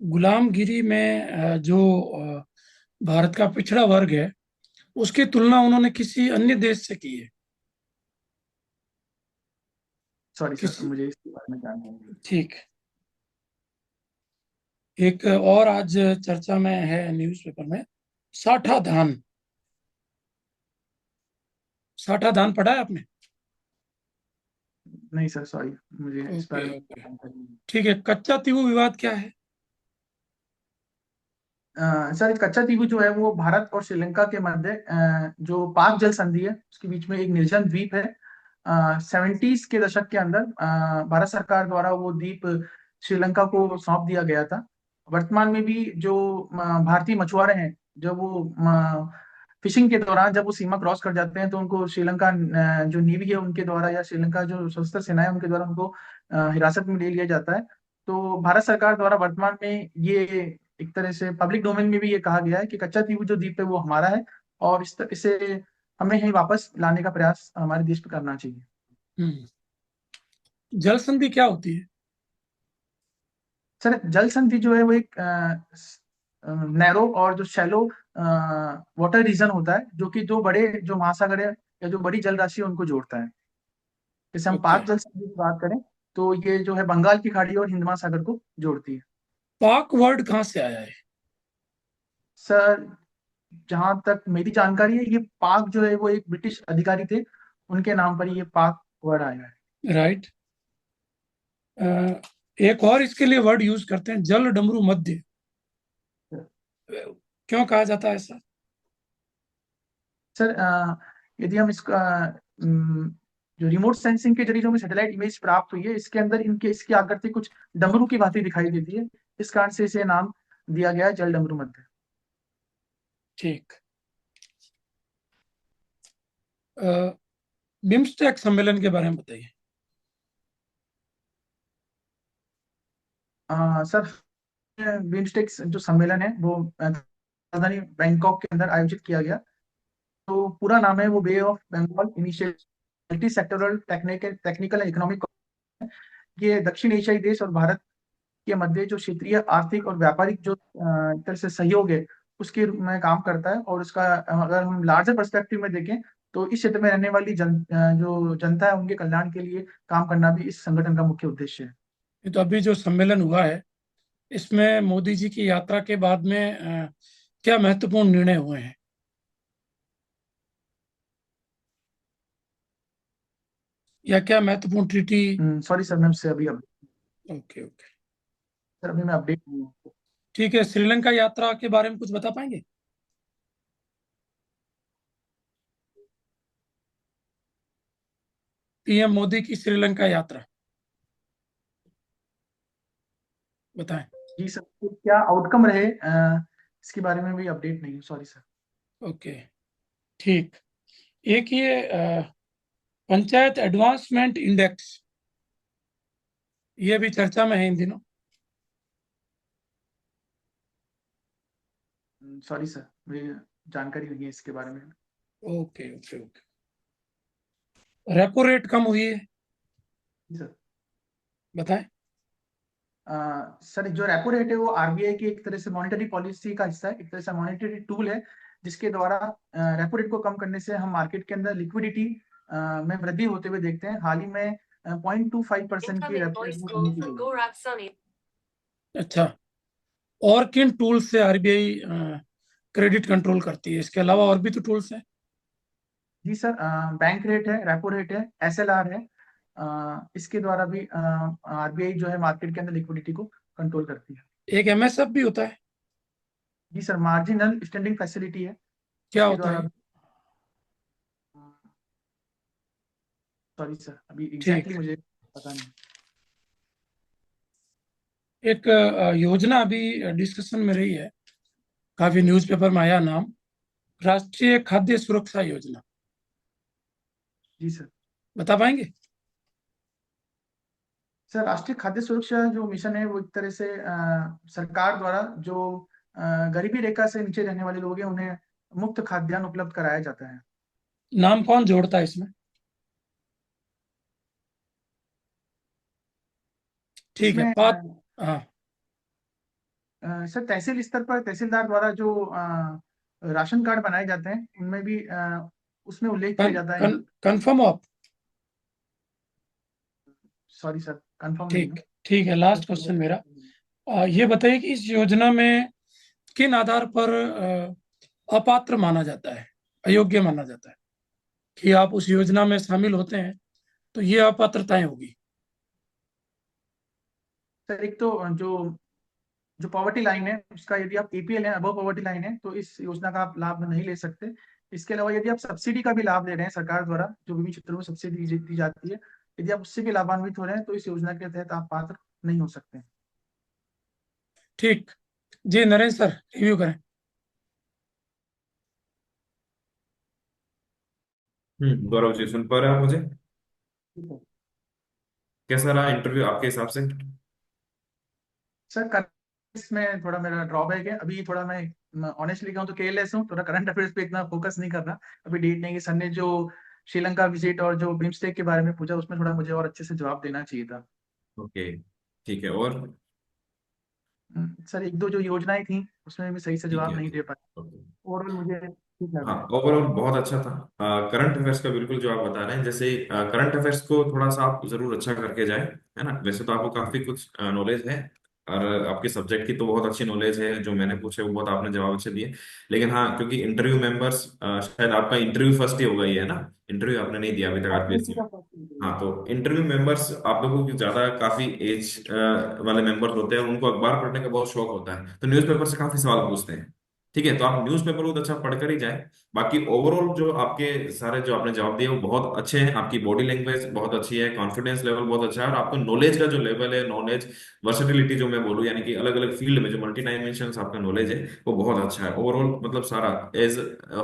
गुलामगिरी में जो भारत का पिछड़ा वर्ग है उसकी तुलना उन्होंने किसी अन्य देश से की है। सॉरी सर, मुझे इसके बारे में जानना है। ठीक। एक और आज चर्चा में है न्यूज़पेपर में, साठा धान। साठा धान पढ़ा है आपने? नहीं सर, सॉरी, मुझे इस बारे में ओके, जानकारी नहीं। ठीक है। कच्चा तीवू विवाद क्या है? सर कच्चा तीबू जो है वो भारत और श्रीलंका के मध्य जो पाक जल संधि है उसके बीच में एक निर्जन द्वीप है। 70s के दशक के अंदर भारत सरकार द्वारा वो द्वीप श्रीलंका को सौंप दिया गया था। वर्तमान में भी जो भारतीय मछुआरे हैं जब वो फिशिंग के दौरान जब वो सीमा क्रॉस कर जाते हैं तो उनको श्रीलंका जो नेवी है उनके द्वारा या श्रीलंका जो सशस्त्र सेना है उनके द्वारा उनको हिरासत में ले लिया जाता है। तो भारत सरकार द्वारा वर्तमान में ये एक तरह से पब्लिक डोमेन में भी ये कहा गया है कि कच्चा द्वीप जो द्वीप है वो हमारा है, और इसे हमें ही वापस लाने का प्रयास हमारे देश पे करना चाहिए। जल संधि क्या होती है? सर जल संधि जो है वो एक नैरो और जो शैलो वाटर रीजन होता है, जो कि दो बड़े जो महासागर है या जो बड़ी जल राशि है उनको जोड़ता है। जैसे हम ओके। पाक जल संधि की बात करें तो ये जो है बंगाल की खाड़ी और हिंद महासागर को जोड़ती है। पाक वर्ड कहाँ से आया है? सर जहां तक मेरी जानकारी है, ये पाक जो है वो एक ब्रिटिश अधिकारी थे, उनके नाम पर ये पाक वर्ड आया है। राइट। एक और इसके लिए वर्ड यूज करते हैं, जल डमरू मध्य। क्यों कहा जाता है ऐसा? सर यदि हम इसका जो रिमोट सेंसिंग के जरिए जो हमें सैटेलाइट इमेज प्राप्त हुई है, इसके अंदर इनके इसकी आकृति कुछ डमरू की भांति दिखाई देती है, इस कारण से इसे नाम दिया गया है जल डमरू मध्य। ठीक। बिम्स्टेक सम्मेलन के बारे में बताइए। सर बिम्स्टेक जो सम्मेलन है वो राजधानी बैंकॉक के अंदर आयोजित किया गया। तो पूरा नाम है वो bay of Bengal initiative multi sectoral technical and economic. ये दक्षिण एशियाई देश और भारत के मध्य जो क्षेत्रीय आर्थिक और व्यापारिक जो एक तरह से सहयोग है उसके रूप में काम करता है। और उसका अगर हम लार्जर पर्सपेक्टिव में देखें तो इस क्षेत्र में रहने वाली जो जनता है उनके कल्याण के लिए काम करना भी इस संगठन का मुख्य उद्देश्य है। ये तो अभी जो सम्मेलन हुआ है इसमें मोदी जी की यात्रा के बाद में क्या महत्वपूर्ण निर्णय हुए हैं? या क्या महत्वपूर्ण ट्रीटी? सॉरी सर, मैं उससे अभी ओके ओके, सर अभी मैं अपडेट नहीं हूँ। ठीक है। श्रीलंका यात्रा के बारे में कुछ बता पाएंगे? पीएम मोदी की श्रीलंका यात्रा बताएं। जी सर, तो क्या आउटकम रहे इसके बारे में भी अपडेट नहीं हूँ, सॉरी सर। ओके, ठीक। एक ये पंचायत एडवांसमेंट इंडेक्स, ये भी चर्चा में है इन दिनों। सॉरी सर, मुझे जानकारी नहीं है इसके बारे में। Okay okay okay. Repo rate कम हुई है, जी सर। बताएं। सर जो रेपो रेट है वो आरबीआई की एक तरह से मॉनेटरी पॉलिसी का हिस्सा है, एक तरह से मॉनेटरी टूल है जिसके द्वारा रेपो रेट को कम करने से हम मार्केट के अंदर लिक्विडिटी में वृद्धि होते हुए देखते हैं। हाल ही में 0.25% की रेपो रेट में कमी की गई है। अच्छा, और किन टूल से आरबीआई क्रेडिट कंट्रोल करती है? इसके अलावा और भी तो टूल्स हैं। जी सर, बैंक रेट है, रेपो रेट है, एसएलआर है। इसके द्वारा भी आरबीआई जो है मार्केट के अंदर लिक्विडिटी को कंट्रोल करती है। एक एमएसएफ भी होता है, जी सर, मार्जिनल स्टैंडिंग फैसिलिटी है, क्या इसके होता द्वारा। है? सॉरी सर, अभी ठीक। एग्जैक्टली मुझे पता नहीं। एक योजना अभी डिस्कशन में रही है, काफी न्यूज़पेपर में आया नाम, राष्ट्रीय खाद्य सुरक्षा योजना, जी सर। बता पाएंगे? सर राष्ट्रीय खाद्य सुरक्षा जो मिशन है वो एक तरह से सरकार द्वारा जो गरीबी रेखा से नीचे रहने वाले लोग हैं उन्हें मुफ्त खाद्यान्न उपलब्ध कराया जाता है। नाम कौन जोड़ता है इसमें? ठीक है। इसमें हाँ, सर तहसील स्तर पर तहसीलदार द्वारा जो राशन कार्ड बनाए जाते हैं उनमें भी उसमें उल्लेख किया जाता है। कंफर्म हो आप? सॉरी सर, कंफर्म नहीं ठीक, हूँ। ठीक है। लास्ट क्वेश्चन मेरा, ये बताइए कि इस योजना में किन आधार पर अपात्र माना जाता है, अयोग्य माना जाता है कि आप उस योजना में शामिल होते हैं तो ये अपात्रताएं होगी? सर एक तो जो जो पॉवर्टी लाइन है उसका, यदि आप एपीएल है, अबव पॉवर्टी लाइन है, तो इस योजना का आप लाभ नहीं ले सकते। इसके अलावा यदि आप सब्सिडी का भी लाभ ले रहे हैं सरकार द्वारा, जो विभिन्न क्षेत्रों में सब्सिडी दी जाती है, यदि आप उससे भी लाभान्वित हो रहे हैं तो इस योजना के तहत आप पात्र नहीं हो सकते। ठीक जी, नरेंद्र सर रिव्यू करें। गौरव जी, सुन पा रहे हैं आप मुझे? ठीक है। कैसा रहा इंटरव्यू आपके हिसाब से? सर इसमें थोड़ा मेरा ड्रॉबैक है, अभी थोड़ा मैं ऑनेस्टली कहूँ तो केयरलेस हूँ, थोड़ा करंट अफेयर्स पे इतना फोकस नहीं कर रहा अभी। डेट नहीं कि सर ने जो श्रीलंका विजिट और जो बिम्स्टेक के बारे में पूछा, उसमें थोड़ा मुझे और अच्छे से जवाब देना चाहिए था। ओके, ठीक है। और सर एक दो जो योजनाएं थी उसमें भी सही से ठीक जवाब है, नहीं ठीक। दे पाया। ओके। ओवरऑल मुझे ठीक लग हाँ, रहा है। ओवरऑल बहुत अच्छा था। करंट अफेयर्स का बिल्कुल जो आप बता रहे हैं, जैसे करंट अफेयर्स को थोड़ा सा आप जरूर अच्छा करके जाए, है ना। वैसे तो आपको काफी कुछ नॉलेज है, और आपके सब्जेक्ट की तो बहुत अच्छी नॉलेज है। जो मैंने पूछे वो बहुत आपने जवाब अच्छे दिए। लेकिन हाँ, क्योंकि इंटरव्यू मेंबर्स, शायद आपका इंटरव्यू फर्स्ट ही होगा, ये है ना? इंटरव्यू आपने नहीं दिया अभी तक आरपीएससी में। हाँ, तो इंटरव्यू मेंबर्स आप लोगों की ज्यादा काफी एज वाले मेंबर्स होते हैं, उनको अखबार पढ़ने का बहुत शौक होता है, तो न्यूज़पेपर से काफी सवाल पूछते हैं। ठीक है, तो आप न्यूज़पेपर बहुत अच्छा पढ़कर ही जाए। बाकी ओवरऑल जो आपके सारे जो आपने जवाब दिए वो बहुत अच्छे हैं। आपकी बॉडी लैंग्वेज बहुत अच्छी है, कॉन्फिडेंस लेवल बहुत अच्छा है, और आपका नॉलेज का जो लेवल है, नॉलेज वर्सेटिलिटी जो मैं बोलूँ, यानी कि अलग अलग फील्ड में जो मल्टी डायमेंशन आपका नॉलेज है, वो बहुत अच्छा है ओवरऑल। मतलब सारा एज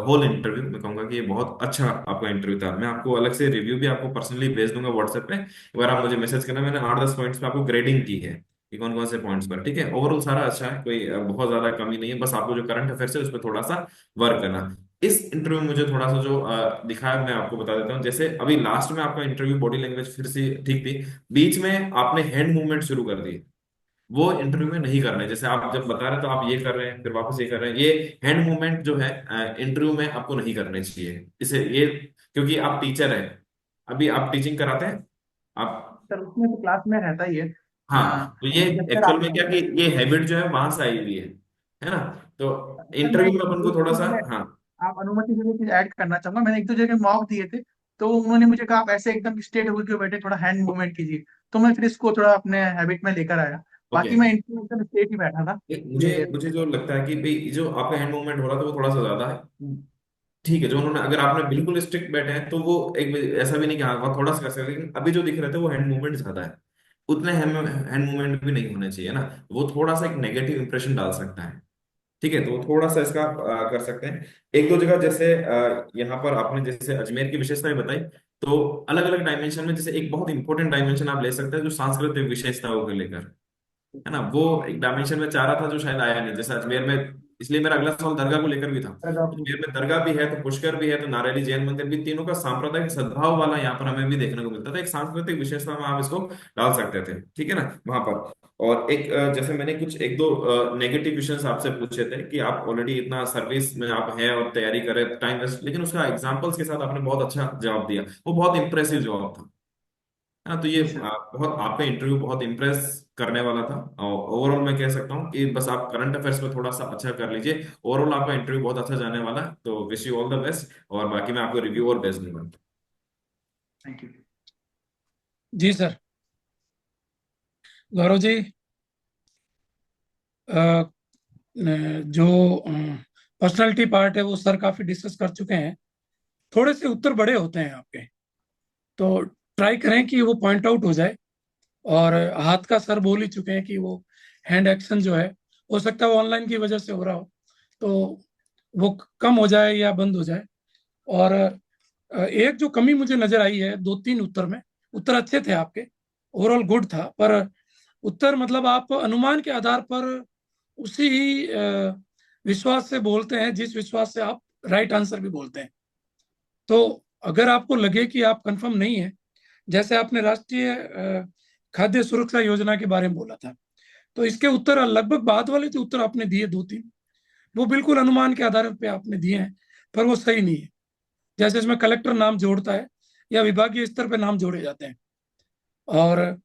होल इंटरव्यू मैं कहूंगा कि ये बहुत अच्छा आपका इंटरव्यू था। मैं आपको अलग से रिव्यू भी आपको पर्सनली भेज दूंगा व्हाट्सएप पे, एक बार आप मुझे मैसेज करना। मैंने 8-10 पॉइंट्स पे आपको ग्रेडिंग की है कि कौन कौन से पॉइंट्स पर। ठीक है, ओवरऑल सारा अच्छा है, कोई बहुत ज्यादा कमी नहीं है। बस आपको जो करंट अफेयर्स है उस पर थोड़ा सा वर्क करना। इस इंटरव्यू में मुझे थोड़ा सा जो दिखाया, मैं आपको बता देता हूँ। जैसे अभी लास्ट में आपका इंटरव्यू बॉडी लैंग्वेज फिर से ठीक थी, बीच में आपने हैंड मूवमेंट शुरू कर दिए, वो इंटरव्यू में नहीं करना है। जैसे आप जब बता रहे हैं तो आप ये कर रहे हैं, फिर वापस ये कर रहे हैं, ये हैंड मूवमेंट जो है इंटरव्यू में आपको नहीं करने चाहिए। इसे ये, क्योंकि आप टीचर हैं, अभी आप टीचिंग कराते हैं आप। सर उसमें तो क्लास में रहता ही है। हाँ, तो ये जब तक एक्चुअल आप में क्या कि ये हैबिट जो है वहां से आई हुई है ना। तो सर मैं इंटरव्यू में अपन को एक थोड़ा सा, चीज में हाँ। आप अनुमति के लिए कुछ ऐड करना चाहूंगा। मैंने एक दो जगह मॉक दिए थे, तो उन्होंने मुझे कहा आप ऐसे एकदम स्ट्रेट होकर क्यों बैठे, थोड़ा हैंड मूवमेंट कीजिए। तो मैं फिर इसको थोड़ा अपने हैबिट में लेकर आया। ओके, बाकी मैं इंटरव्यू एकदम स्ट्रेट ही बैठा था। मुझे ये मुझे जो लगता है कि भाई जो आपका हैंड मूवमेंट हो रहा था वो थोड़ा सा ज्यादा है। ठीक है, जो उन्होंने, अगर आपने बिल्कुल स्ट्रिक्ट बैठे हैं तो वो एक, ऐसा भी नहीं कि हाँ वहाँ थोड़ा सा कर सकते, लेकिन अभी जो दिख रहे थे वो हैंड मूवमेंट ज्यादा है। उतने हैंड मूवमेंट भी नहीं होने चाहिए ना, वो थोड़ा सा एक नेगेटिव इंप्रेशन डाल सकता है। ठीक है, तो वो थोड़ा सा इसका कर सकते हैं। एक दो जगह जैसे यहाँ पर आपने जैसे अजमेर की विशेषताएं बताई, तो अलग अलग डायमेंशन में जैसे एक बहुत इंपॉर्टेंट डायमेंशन आप ले सकते हैं जो सांस्कृतिक विशेषताओं को लेकर, है ना। वो एक डायमेंशन में चाह रहा था जो शायद आया नहीं, जैसे अजमेर में। इसलिए मेरा अगला सवाल दरगाह को लेकर भी था। अजमेर में दरगाह भी है, तो पुष्कर भी है, तो नारायणी जैन मंदिर भी, तीनों का सांप्रदायिक सद्भाव वाला यहाँ पर हमें भी देखने को मिलता था। एक सांस्कृतिक विशेषता में आप इसको डाल सकते थे, ठीक है ना, वहां पर। और एक जैसे मैंने कुछ एक दो नेगेटिव क्वेश्चंस आपसे पूछे थे कि आप ऑलरेडी इतना सर्विस में आप हैं और तैयारी कर रहे टाइम वेस्ट, लेकिन उसका एग्जांपल्स के साथ आपने बहुत अच्छा जवाब दिया, वो बहुत इंप्रेसिव जवाब था। हाँ, तो ये जी सर। बहुत आपका इंटरव्यू बहुत इम्प्रेस करने वाला था। और ओवरऑल मैं कह सकता हूँ कि बस आप करंट अफेयर्स में थोड़ा सा अच्छा कर लीजिए, ओवरऑल आपका इंटरव्यू बहुत अच्छा जाने वाला है। तो wish you all the best, और बाकी मैं आपको रिव्यू और भेज दूंगा। Thank you. जी सर। गौरव जी, अ, जो पर्सनालिटी पार्ट है वो सर काफी डिस्कस कर चुके हैं। थोड़े से उत्तर बड़े होते हैं आपके, तो ट्राई करें कि वो पॉइंट आउट हो जाए। और हाथ का सर बोल ही चुके हैं कि वो हैंड एक्शन जो है, हो सकता है वो ऑनलाइन की वजह से हो रहा हो, तो वो कम हो जाए या बंद हो जाए। और एक जो कमी मुझे नजर आई है दो तीन उत्तर में, उत्तर अच्छे थे आपके, ओवरऑल गुड था, पर उत्तर मतलब आप अनुमान के आधार पर उसी ही विश्वास से बोलते हैं जिस विश्वास से आप राइट आंसर भी बोलते हैं। तो अगर आपको लगे कि आप कंफर्म नहीं है, जैसे आपने राष्ट्रीय खाद्य सुरक्षा योजना के बारे में बोला था, तो इसके उत्तर लगभग बाद वाले जो उत्तर आपने दिए दो तीन, वो बिल्कुल अनुमान के आधार पे आपने दिए हैं, पर वो सही नहीं है। जैसे इसमें कलेक्टर नाम जोड़ता है या विभागीय स्तर पे नाम जोड़े जाते हैं। और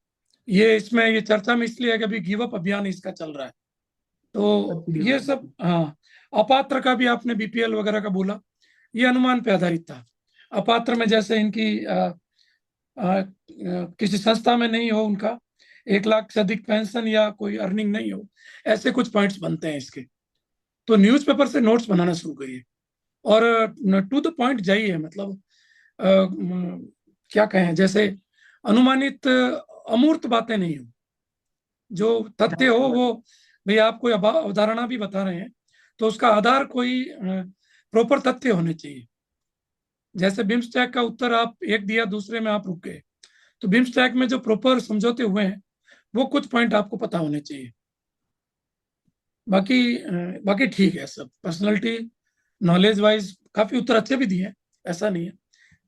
ये इसमें ये चर्चा में इसलिए है कि अभी गिव अप अभियान इसका चल रहा है, तो ये सब। हाँ, अपात्र का भी आपने बीपीएल वगैरह का बोला, ये अनुमान पे आधारित था। अपात्र में जैसे इनकी किसी संस्था में नहीं हो उनका, 1 लाख से अधिक पेंशन या कोई अर्निंग नहीं हो, ऐसे कुछ पॉइंट्स बनते हैं इसके। तो न्यूज़पेपर से नोट्स बनाना शुरू करिए, और टू द पॉइंट जाइए। मतलब क्या कहें, जैसे अनुमानित अमूर्त बातें नहीं हो, जो तथ्य हो वो, भाई आप कोई अवधारणा भी बता रहे हैं तो उसका आधार कोई प्रॉपर तथ्य होने चाहिए। जैसे बिम्स्टेक का उत्तर आप एक दिया, दूसरे में आप रुक गए, तो बिम्स्टेक में जो प्रॉपर समझौते हुए हैं वो कुछ पॉइंट आपको पता होने चाहिए। बाकी बाकी ठीक है सब, पर्सनालिटी नॉलेज वाइज काफी उत्तर अच्छे भी दिए हैं, ऐसा नहीं है,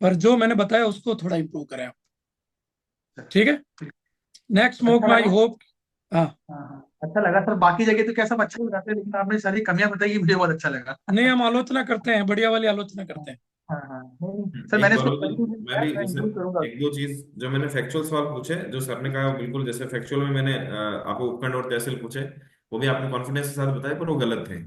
पर जो मैंने बताया उसको थोड़ा इम्प्रूव करें आप। ठीक है, नेक्स्ट स्मोक अच्छा में आई लगा। होप। हाँ, हाँ हाँ, अच्छा लगा सर। बाकी जगह तो क्या सब अच्छा बताते हैं, लेकिन आपने सारी कमियां बताई, ये मुझे बहुत अच्छा लगा। नहीं हम आलोचना करते हैं, बढ़िया वाली आलोचना करते हैं। हाँ हाँ, नहीं, सर एक मैंने बार इसको हो तो पढ़ी हुई मैं है, भी मैं जैसे इंक्लूड करूंगा। एक दो चीज जो मैंने फैक्चुअल सवाल पूछे, जो सर ने कहा वो बिल्कुल जैसे फैक्चुअल में मैंने आपको उपखंड और तहसील पूछे, वो भी आपने कॉन्फिडेंस के साथ बताया, पर वो गलत थे।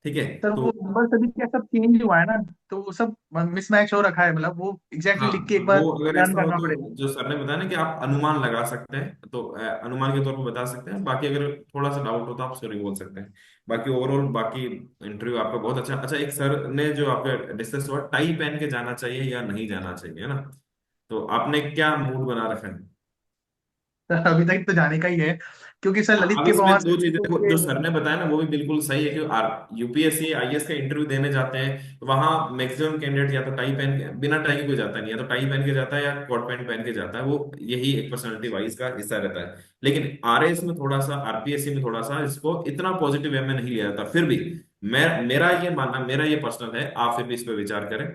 ठीक है। सर तो वो नंबर सभी क्या सब चेंज हुआ है ना, तो वो सब मिसमैच हो रखा है, मतलब वो एग्जैक्टली हाँ, लिख के एक बार वो अगर रन ऐसा हो करना तो पड़ेगा। जो सर ने बताया ना कि आप अनुमान लगा सकते हैं, तो अनुमान के तौर पर बता सकते हैं। बाकी अगर थोड़ा सा डाउट हो तो आप सॉरी बोल सकते हैं। बाकी ओवरऑल बाकी इंटरव्यू आपका बहुत अच्छा। अच्छा, एक सर ने जो आपका डिस्कस हुआ, टाई पहन के जाना चाहिए या नहीं जाना चाहिए, है ना? तो आपने क्या मूड बना रखा है? सर अभी तक तो जाने का ही है, क्योंकि सर ललित अब के इसमें प्रभाव दो से चीजें देखो, मुझे। जो सर ने बताया ना वो भी बिल्कुल सही है कि यूपीएससी आईएएस का इंटरव्यू देने जाते हैं तो वहां मैक्सिमम कैंडिडेट या तो टाई पहन के, बिना टाई के कोई जाता नहीं, या तो टाई पहन के जाता है या कोट पैंट पहन के जाता है। वो यही एक पर्सनैलिटी वाइज का हिस्सा रहता है। लेकिन आरएएस में थोड़ा सा, आरपीएससी में थोड़ा सा इसको इतना पॉजिटिव वे में नहीं लिया जाता। फिर भी मेरा ये मानना, मेरा ये पर्सनल है, आप फिर भी इस पर विचार करें।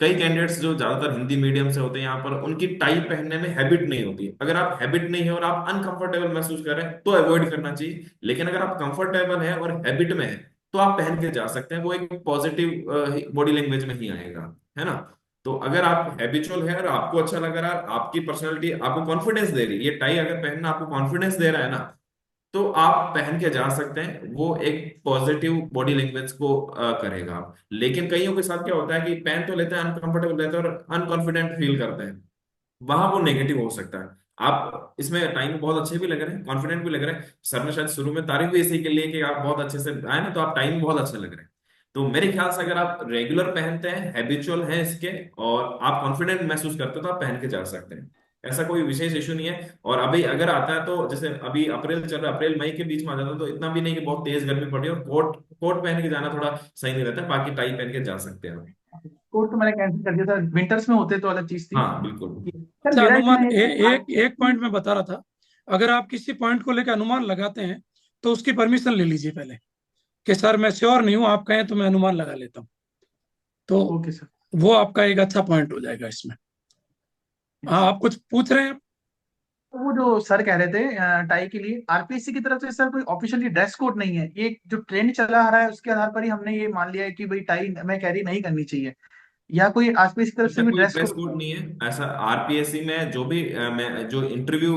कई कैंडिडेट्स जो ज्यादातर हिंदी मीडियम से होते हैं यहाँ पर, उनकी टाई पहनने में हैबिट नहीं होती। अगर आप हैबिट नहीं है और आप अनकंफर्टेबल महसूस कर रहे हैं तो अवॉइड करना चाहिए। लेकिन अगर आप कंफर्टेबल है और हैबिट में है तो आप पहन के जा सकते हैं। वो एक पॉजिटिव बॉडी लैंग्वेज में ही आएगा, है ना? तो अगर आप हैबिचुअल है और आपको अच्छा लग रहा है, आपकी पर्सनैलिटी आपको कॉन्फिडेंस दे रही है, ये टाई अगर पहनना आपको कॉन्फिडेंस दे रहा है ना, तो आप पहन के जा सकते हैं। वो एक पॉजिटिव बॉडी लैंग्वेज को करेगा आप। लेकिन कईयों के साथ क्या होता है कि पहन तो लेते हैं, अनकंफर्टेबल रहते हैं और अनकॉन्फिडेंट फील करते हैं, वहां वो नेगेटिव हो सकता है। आप इसमें टाइम बहुत अच्छे भी लग रहे हैं, कॉन्फिडेंट भी लग रहे हैं, सर ने शायद शुरू में तारीफ भी इसी के लिए कि आप बहुत अच्छे से आए ना, तो आप टाइम बहुत अच्छे लग रहे हैं। तो मेरे ख्याल से अगर आप रेगुलर पहनते हैं, हैबिचुअल हैं इसके, और आप कॉन्फिडेंट महसूस करते हो, तो आप पहन के जा सकते हैं। ऐसा कोई विशेष इशू नहीं है। और अभी अगर आता है तो जैसे अभी अप्रैल चल रहा है, अप्रैल मई के बीच में आ जाता है, तो इतना भी नहीं कि बहुत तेज गर्मी पड़ रही है और कोट कोट पहन के जाना थोड़ा सही नहीं रहता। बाकी टाई पहन के जा सकते हैं आप। कोर्स तो मैंने कैंसिल कर दिया था, विंटर्स में होते तो अलग चीज थी। हाँ बिल्कुल। सर अच्छा, मेरा अनुमान इसमें एक एक पॉइंट में बता रहा था, अगर आप किसी पॉइंट को लेकर अनुमान लगाते हैं तो उसकी परमिशन ले लीजिए पहले, कि सर मैं श्योर नहीं हूं, आप कहें तो मैं अनुमान लगा लेता हूँ, तो ओके सर। वो आपका एक अच्छा पॉइंट हो जाएगा इसमें। हाँ, आप कुछ पूछ रहे हैं? तो वो जो सर कह रहे थे टाई के लिए, आरपीएससी की तरफ से सर कोई ऑफिशियली ड्रेस कोड नहीं है, ये जो ट्रेंड चला आ रहा है उसके आधार पर ही हमने ये मान लिया है कि भाई टाई मैं कैरी नहीं करनी चाहिए, या कोई आरपीएससी की तरफ ऐसा से भी कोई ड्रेस ड्रेस कोड? कोड नहीं है। ऐसा आरपीएससी में जो भी मैं जो इंटरव्यू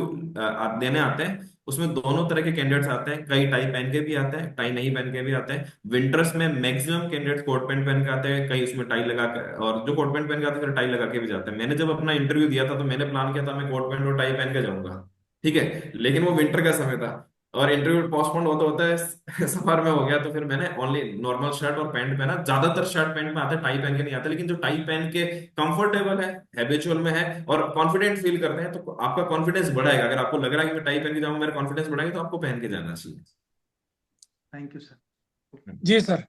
देने आते हैं उसमें दोनों तरह के कैंडिडेट्स आते हैं। कई टाई पहन के भी आते हैं, टाई नहीं पहन के भी आते हैं। विंटर्स में मैक्सिमम कैंडिडेट्स कोट पैंट पहन के आते हैं, कई उसमें टाई लगा कर, और जो कोट पैंट पहन के आते हैं फिर टाई लगा के भी जाते हैं। मैंने जब अपना इंटरव्यू दिया था तो मैंने प्लान किया था मैं कोट पैंट और टाई पहन के जाऊंगा, ठीक है, लेकिन वो विंटर का समय था और इंटरव्यू पोस्टपोन होते होते समर में हो गया, तो फिर मैंने ओनली नॉर्मल शर्ट और पैंट पहना। ज्यादातर शर्ट पैंट में आते हैं, टाई पहन के नहीं आते। लेकिन जो टाई पहन के कंफर्टेबल है, हैबिचुअल में है और कॉन्फिडेंट फील करते हैं, तो आपका कॉन्फिडेंस बढ़ाएगा। अगर आपको लग रहा है कि मैं टाई पहन के जाऊंगा मेरा कॉन्फिडेंस बढ़ाएगा, तो आपको पहन के जाना चाहिए। Thank you sir. जी सर,